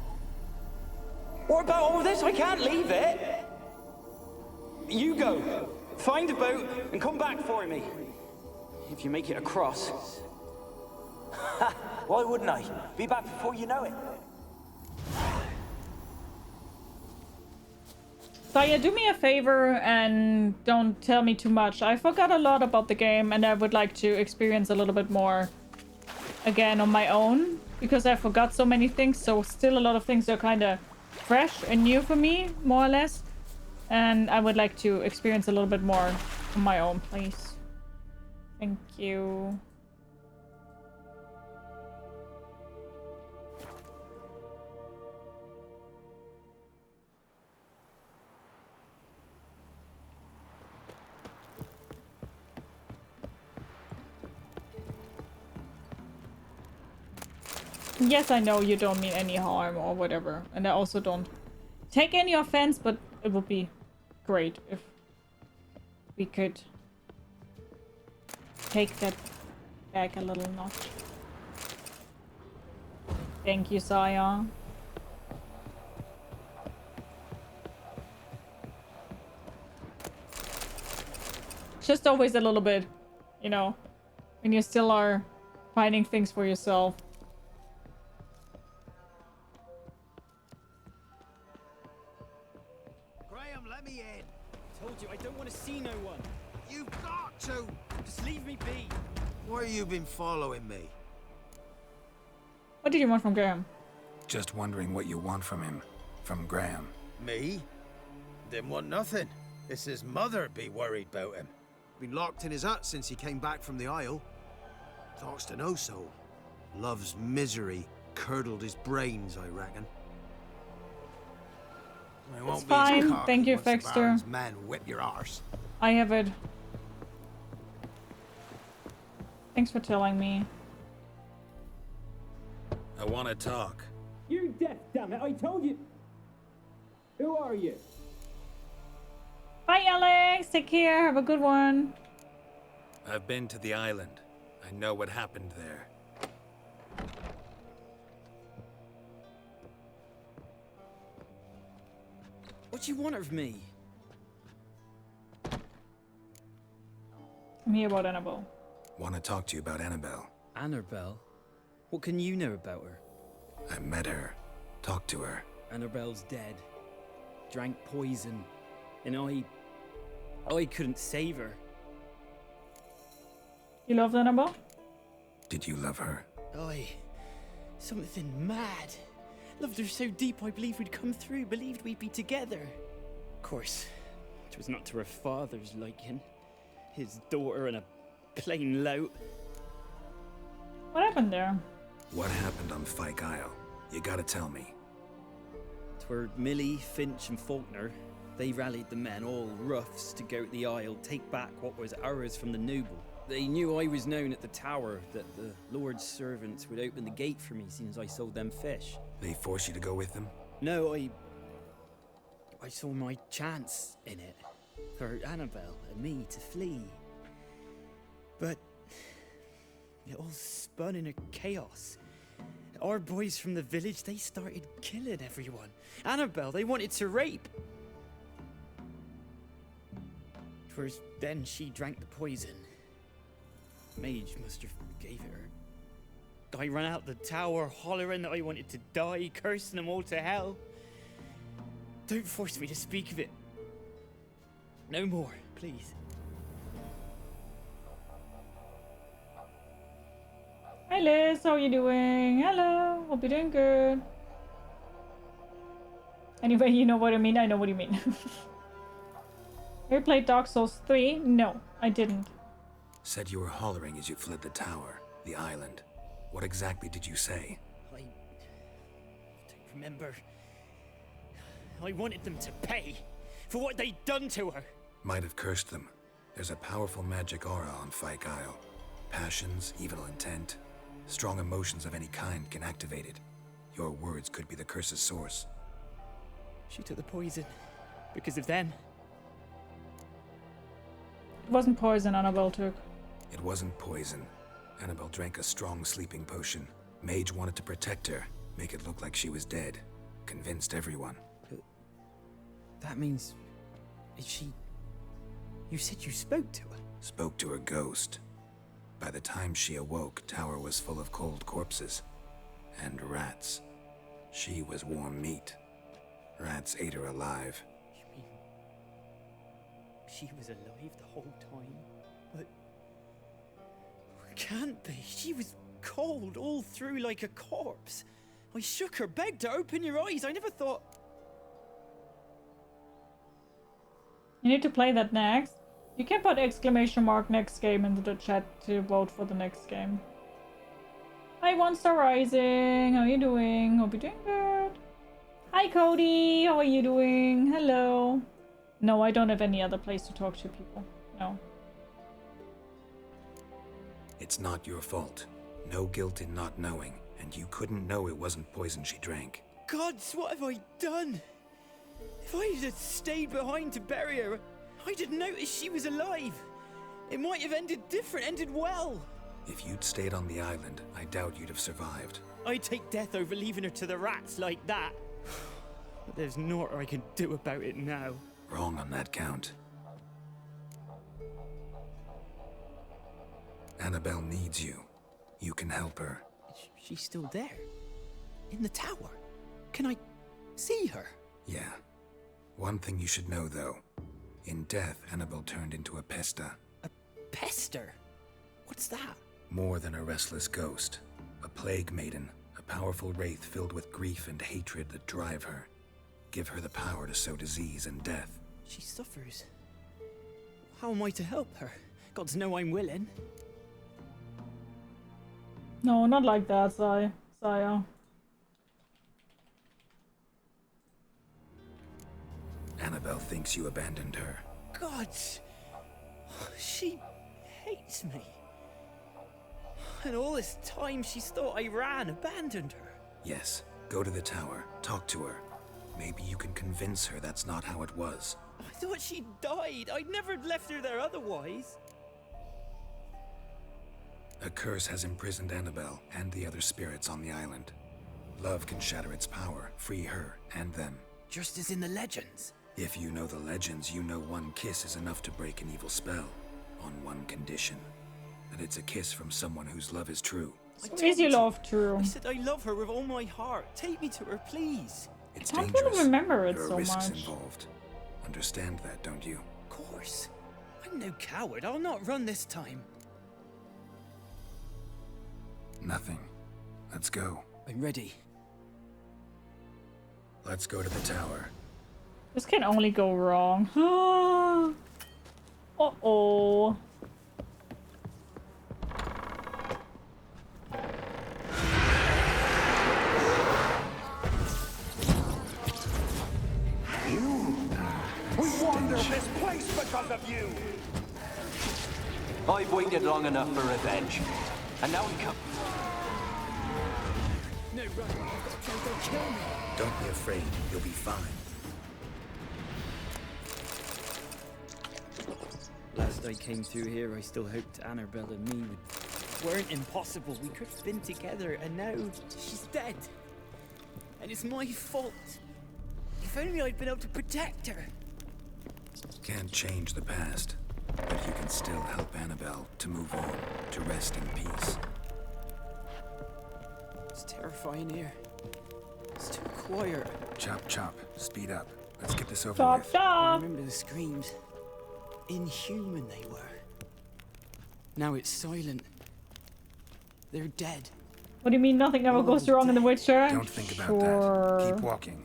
What about all this? I can't leave it! You go! Find a boat and come back for me. If you make it across. Ha! Why wouldn't I? Be back before you know it. Saya, do me a favor and don't tell me too much. I forgot a lot about the game and I would like to experience a little bit more again on my own because I forgot so many things. So still a lot of things are kind of fresh and new for me, more or less. And I would like to experience a little bit more on my own, please. Thank you. Yes, I know you don't mean any harm or whatever. And I also don't take any offense, but it would be great if we could take that back a little notch. Thank you, Saya. Just always a little bit, you know, when you still are finding things for yourself. told you I don't want to see no one. You've got to! Just leave me be. Why have you been following me? What did you want from Graham? Just wondering what you want from him. From Graham. Me? Didn't want nothing. It's his mother be worried about him. Been locked in his hut since he came back from the Isle. Talks to no soul. Love's misery curdled his brains, I reckon. It's fine. Thank you, Fexter. Man, whip your arse. I have it. Thanks for telling me. I want to talk. You're deaf, damn it! I told you. Who are you? Bye, Alex. Take care. Have a good one. I've been to the island. I know what happened there. What do you want of me? I'm here about Annabelle. Want to talk to you about Annabelle. Annabelle? What can you know about her? I met her. Talked to her. Annabelle's dead. Drank poison. And I couldn't save her. You love Annabelle? Did you love her? Something mad. Loved her so deep I believed we'd come through, believed we'd be together. Of course, it was not to her father's liking. His daughter and a plain lout. What happened there? What happened on Fyke Isle? You gotta tell me. 'Twere Millie, Finch and Faulkner. They rallied the men, all roughs, to go to the Isle, take back what was ours from the noble. They knew I was known at the tower, that the Lord's servants would open the gate for me since I sold them fish. They forced you to go with them? No, I saw my chance in it. For Annabelle and me to flee. But it all spun in a chaos. Our boys from the village, they started killing everyone. Annabelle, they wanted to rape. 'Twas then she drank the poison. Mage must have gave it her. I ran out the tower, hollering that I wanted to die, cursing them all to hell. Don't force me to speak of it. No more, please. Hi Liz, how are you doing? Hello, hope you're doing good. Anyway, you know what I mean? I know what you mean. Have you played Dark Souls 3? No, I didn't. Said you were hollering as you fled the tower, the island. What exactly did you say? I don't remember. I wanted them to pay for what they'd done to her. Might have cursed them. There's a powerful magic aura on Fyke Isle. Passions, evil intent, strong emotions of any kind can activate it. Your words could be the curse's source. She took the poison because of them. It wasn't poison Annabelle took. It wasn't poison. Annabelle drank a strong sleeping potion. Mage wanted to protect her, make it look like she was dead. Convinced everyone. That means... Is she... You said you spoke to her? Spoke to her ghost. By the time she awoke, Tower was full of cold corpses. And rats. She was warm meat. Rats ate her alive. You mean... She was alive the whole time? But... Can't be. She was cold all through like a corpse. I shook her, begged her, open your eyes. I never thought... You need to play that next. You can put exclamation mark next game into the chat to vote for the next game. Hi, One Star Rising. How are you doing? Hope you're doing good. Hi, Cody. How are you doing? Hello. No, I don't have any other place to talk to people. No. It's not your fault. No guilt in not knowing, and you couldn't know it wasn't poison she drank. Gods, what have I done? If I had stayed behind to bury her, I didn't notice she was alive. It might have ended different, ended well. If you'd stayed on the island, I doubt you'd have survived. I'd take death over leaving her to the rats like that. But there's naught I can do about it now. Wrong on that count. Annabelle needs you. You can help her. She's still there? In the tower? Can I see her? Yeah. One thing you should know, though. In death, Annabelle turned into a pesta. A pester? What's that? More than a restless ghost. A plague maiden. A powerful wraith filled with grief and hatred that drive her. Give her the power to sow disease and death. She suffers. How am I to help her? Gods know I'm willing. No, not like that, Sire. Annabelle thinks you abandoned her. Gods! She hates me. And all this time she's thought I abandoned her. Yes, go to the tower, talk to her. Maybe you can convince her that's not how it was. I thought she died. I'd never left her there otherwise. A curse has imprisoned Annabelle and the other spirits on the island. Love can shatter its power, free her and them. Just as in the legends. If you know the legends, you know one kiss is enough to break an evil spell. On one condition. That it's a kiss from someone whose love is true. Is your love true? I said I love her with all my heart. Take me to her, please. It's I can't dangerous. really remember it There are so risks much. involved. Understand that, don't you? Of course. I'm no coward. I'll not run this time. Nothing. Let's go. I'm ready. Let's go to the tower. This can only go wrong. Uh-oh. We wander this place because of you! I've waited long enough for revenge. And now we come. No, run. They'll kill me. Don't be afraid. You'll be fine. Last I came through here, I still hoped Annabelle and me weren't impossible. We could have been together, and now she's dead. And it's my fault. If only I'd been able to protect her. Can't change the past, but you can still help Annabelle to move on, to rest in peace. It's terrifying here. It's too quiet. Chop, chop. Speed up. Let's get this over Chop, with. I chop. remember the screams. Inhuman they were. Now it's silent. They're dead. What do you mean nothing ever goes wrong in The Witcher? Don't think about Sure. that. Keep walking.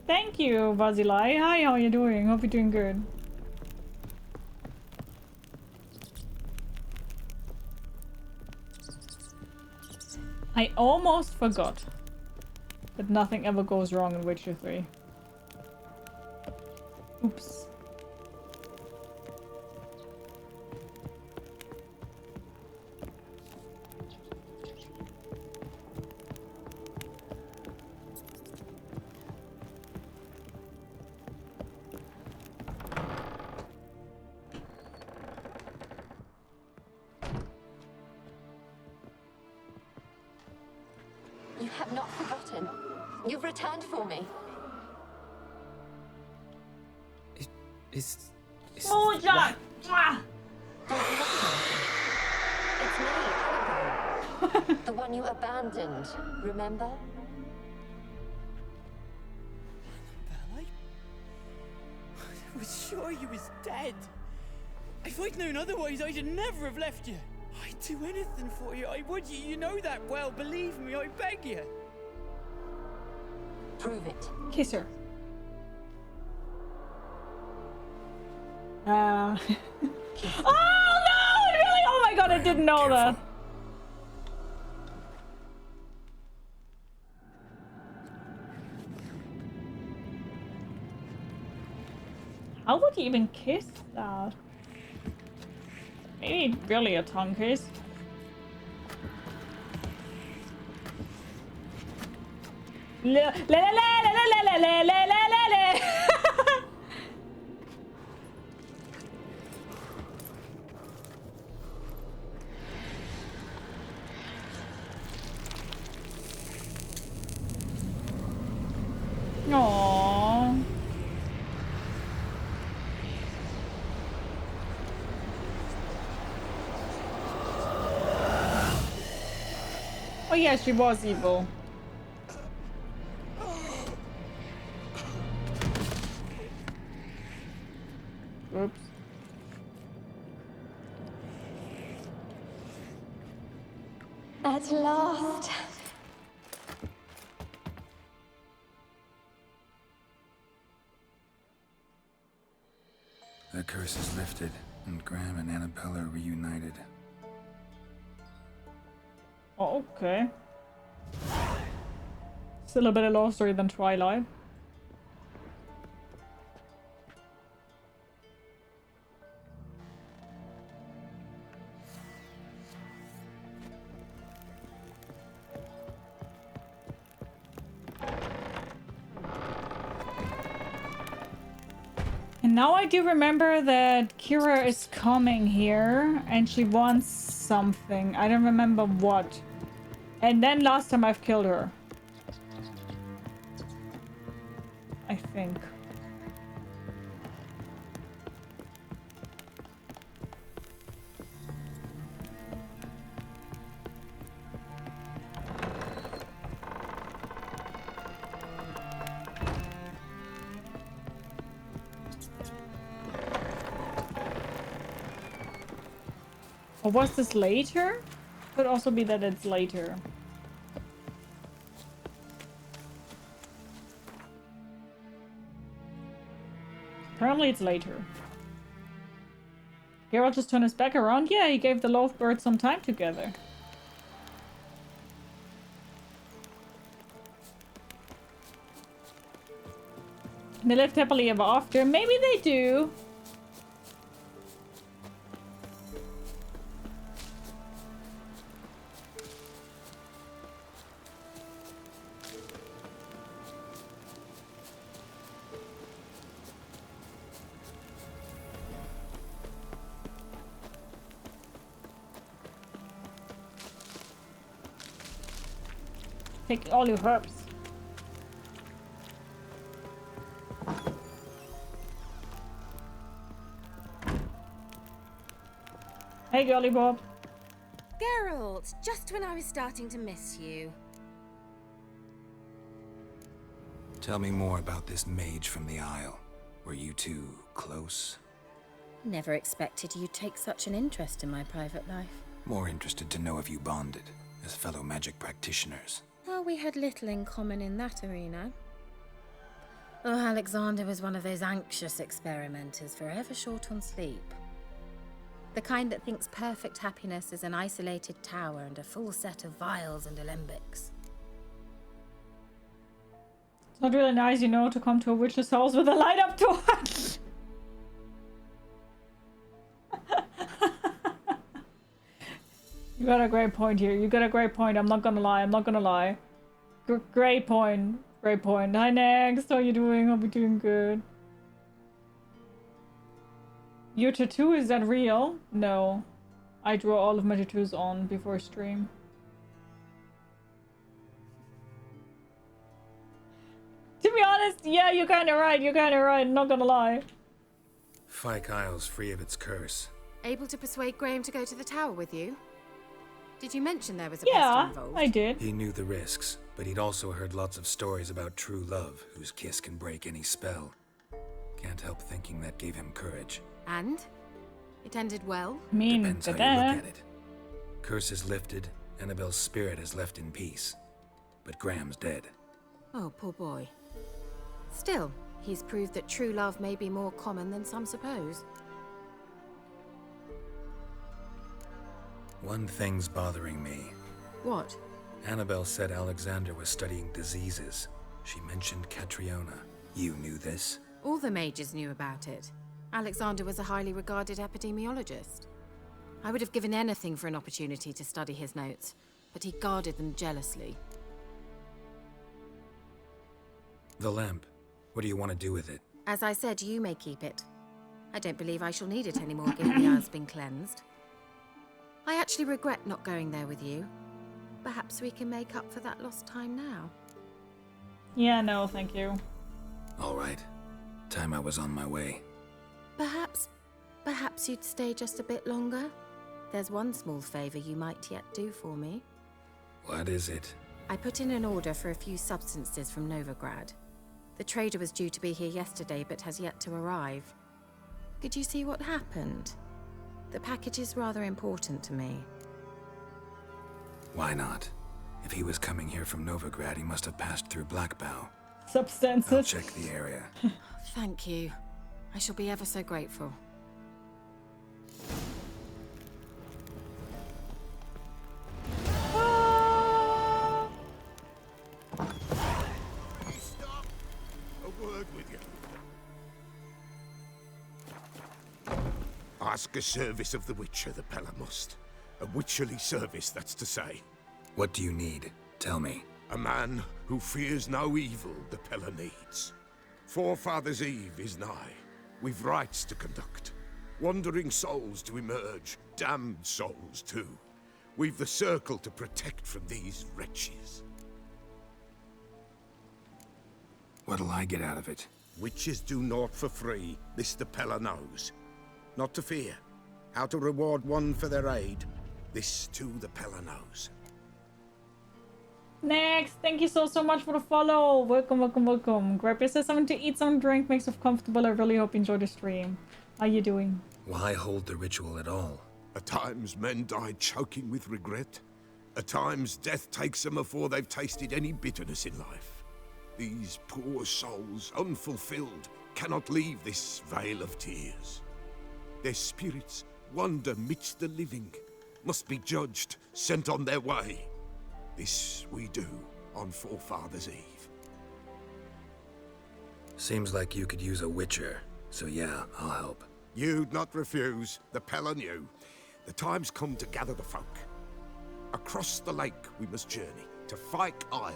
Thank you, Vasilai. Hi, how are you doing? Hope you're doing good. I almost forgot that nothing ever goes wrong in Witcher 3. Oops. You've returned for me. It's Oh, Jack! Don't remember. It's me, Annabelle. The one you abandoned, remember? I was sure you was dead. If I'd known otherwise, I'd never have left you. I'd do anything for you. I would. You know that well. Believe me, I beg you. Prove it. Kiss her. Oh no! Really? Oh my god! I didn't know that. How would you even kiss that? Maybe really a tongue kiss. La la la la la la la la la la la. Aww. Oh yeah, she was evil. Oops. At last. The curse is lifted, and Graham and Annabelle are reunited. Oh, okay. Still a better love story than Twilight. And now I do remember that Kira is coming here and she wants something. I don't remember what. And then last time I've killed her. I think. Or was this later? Could also be that it's later. Apparently it's later. Geralt just turned his back around? Yeah, he gave the lovebirds some time together. And they lived happily ever after. Maybe they do. Take all your herbs. Hey, girly Bob. Geralt, just when I was starting to miss you. Tell me more about this mage from the Isle. Were you two close? Never expected you'd take such an interest in my private life. More interested to know if you bonded as fellow magic practitioners. Oh, we had little in common in that arena. Oh, Alexander was one of those anxious experimenters, forever short on sleep. The kind that thinks perfect happiness is an isolated tower and a full set of vials and alembics. It's not really nice, you know, to come to a witch's house with a light up torch. You got a great point here. You got a great point. I'm not gonna lie. I'm not gonna lie. Great point. Great point. Hi, Next. How you doing? Hope you're doing good. Your tattoo, is that real? No. I draw all of my tattoos on before stream. be honest, yeah, you're kind of right. You're kind of right. Not gonna lie. Fyke Isle's free of its curse. Able to persuade Graham to go to the tower with you? Did you mention there was a Yeah, pestle involved? I did. He knew the risks, but he'd also heard lots of stories about true love, whose kiss can break any spell. Can't help thinking that gave him courage. And? It ended well? Depends how you look at it. Curse is lifted, Annabelle's spirit is left in peace. But Graham's dead. Oh, poor boy. Still, he's proved that true love may be more common than some suppose. One thing's bothering me. What? Annabelle said Alexander was studying diseases. She mentioned Catriona. You knew this? All the mages knew about it. Alexander was a highly regarded epidemiologist. I would have given anything for an opportunity to study his notes, but he guarded them jealously. The lamp. What do you want to do with it? As I said, you may keep it. I don't believe I shall need it anymore, given the earth's been cleansed. I actually regret not going there with you. Perhaps we can make up for that lost time now. Yeah, no, thank you. All right. Time I was on my way. Perhaps you'd stay just a bit longer? There's one small favor you might yet do for me. What is it? I put in an order for a few substances from Novigrad. The trader was due to be here yesterday, but has yet to arrive. Could you see what happened? The package is rather important to me. Why not? If he was coming here from Novigrad, he must have passed through Blackbow. Substances. I'll check the area. Thank you. I shall be ever so grateful. Stop! A word with you. Ask a service of the Witcher, the Pella must. A witcherly service, that's to say. What do you need? Tell me. A man who fears no evil the Pella needs. Forefathers' Eve is nigh. We've rites to conduct. Wandering souls to emerge. Damned souls, too. We've the circle to protect from these wretches. What'll I get out of it? Witches do naught for free. This the Pella knows. Not to fear. How to reward one for their aid. This too the Pella knows. Next, thank you so much for the follow. Welcome, welcome, welcome. Grab yourself something to eat, some drink, make yourself comfortable. I really hope you enjoy the stream. How you doing? Why hold the ritual at all? At times men die choking with regret. At times death takes them before they've tasted any bitterness in life. These poor souls, unfulfilled, cannot leave this vale of tears. Their spirits wander midst the living, must be judged, sent on their way. This we do on Forefathers' Eve. Seems like you could use a witcher, so yeah, I'll help. You'd not refuse, the Pella knew. The time's come to gather the folk. Across the lake we must journey, to Fyke Isle.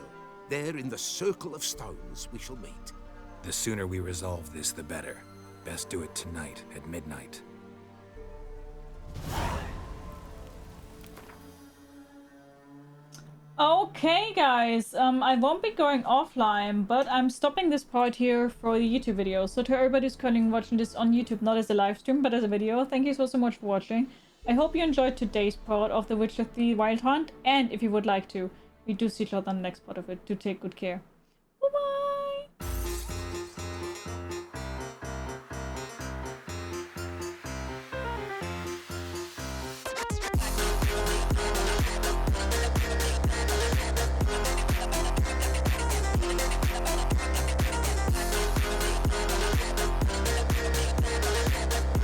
There in the circle of stones we shall meet. The sooner we resolve this, the better. Best do it tonight at midnight. Okay, guys, I won't be going offline, but I'm stopping this part here for the YouTube video. So to everybody who's currently watching this on YouTube, not as a live stream, but as a video, thank you so much for watching. I hope you enjoyed today's part of The Witcher 3 Wild Hunt, and if you would like to, we do see each other on the next part of it. Do take good care.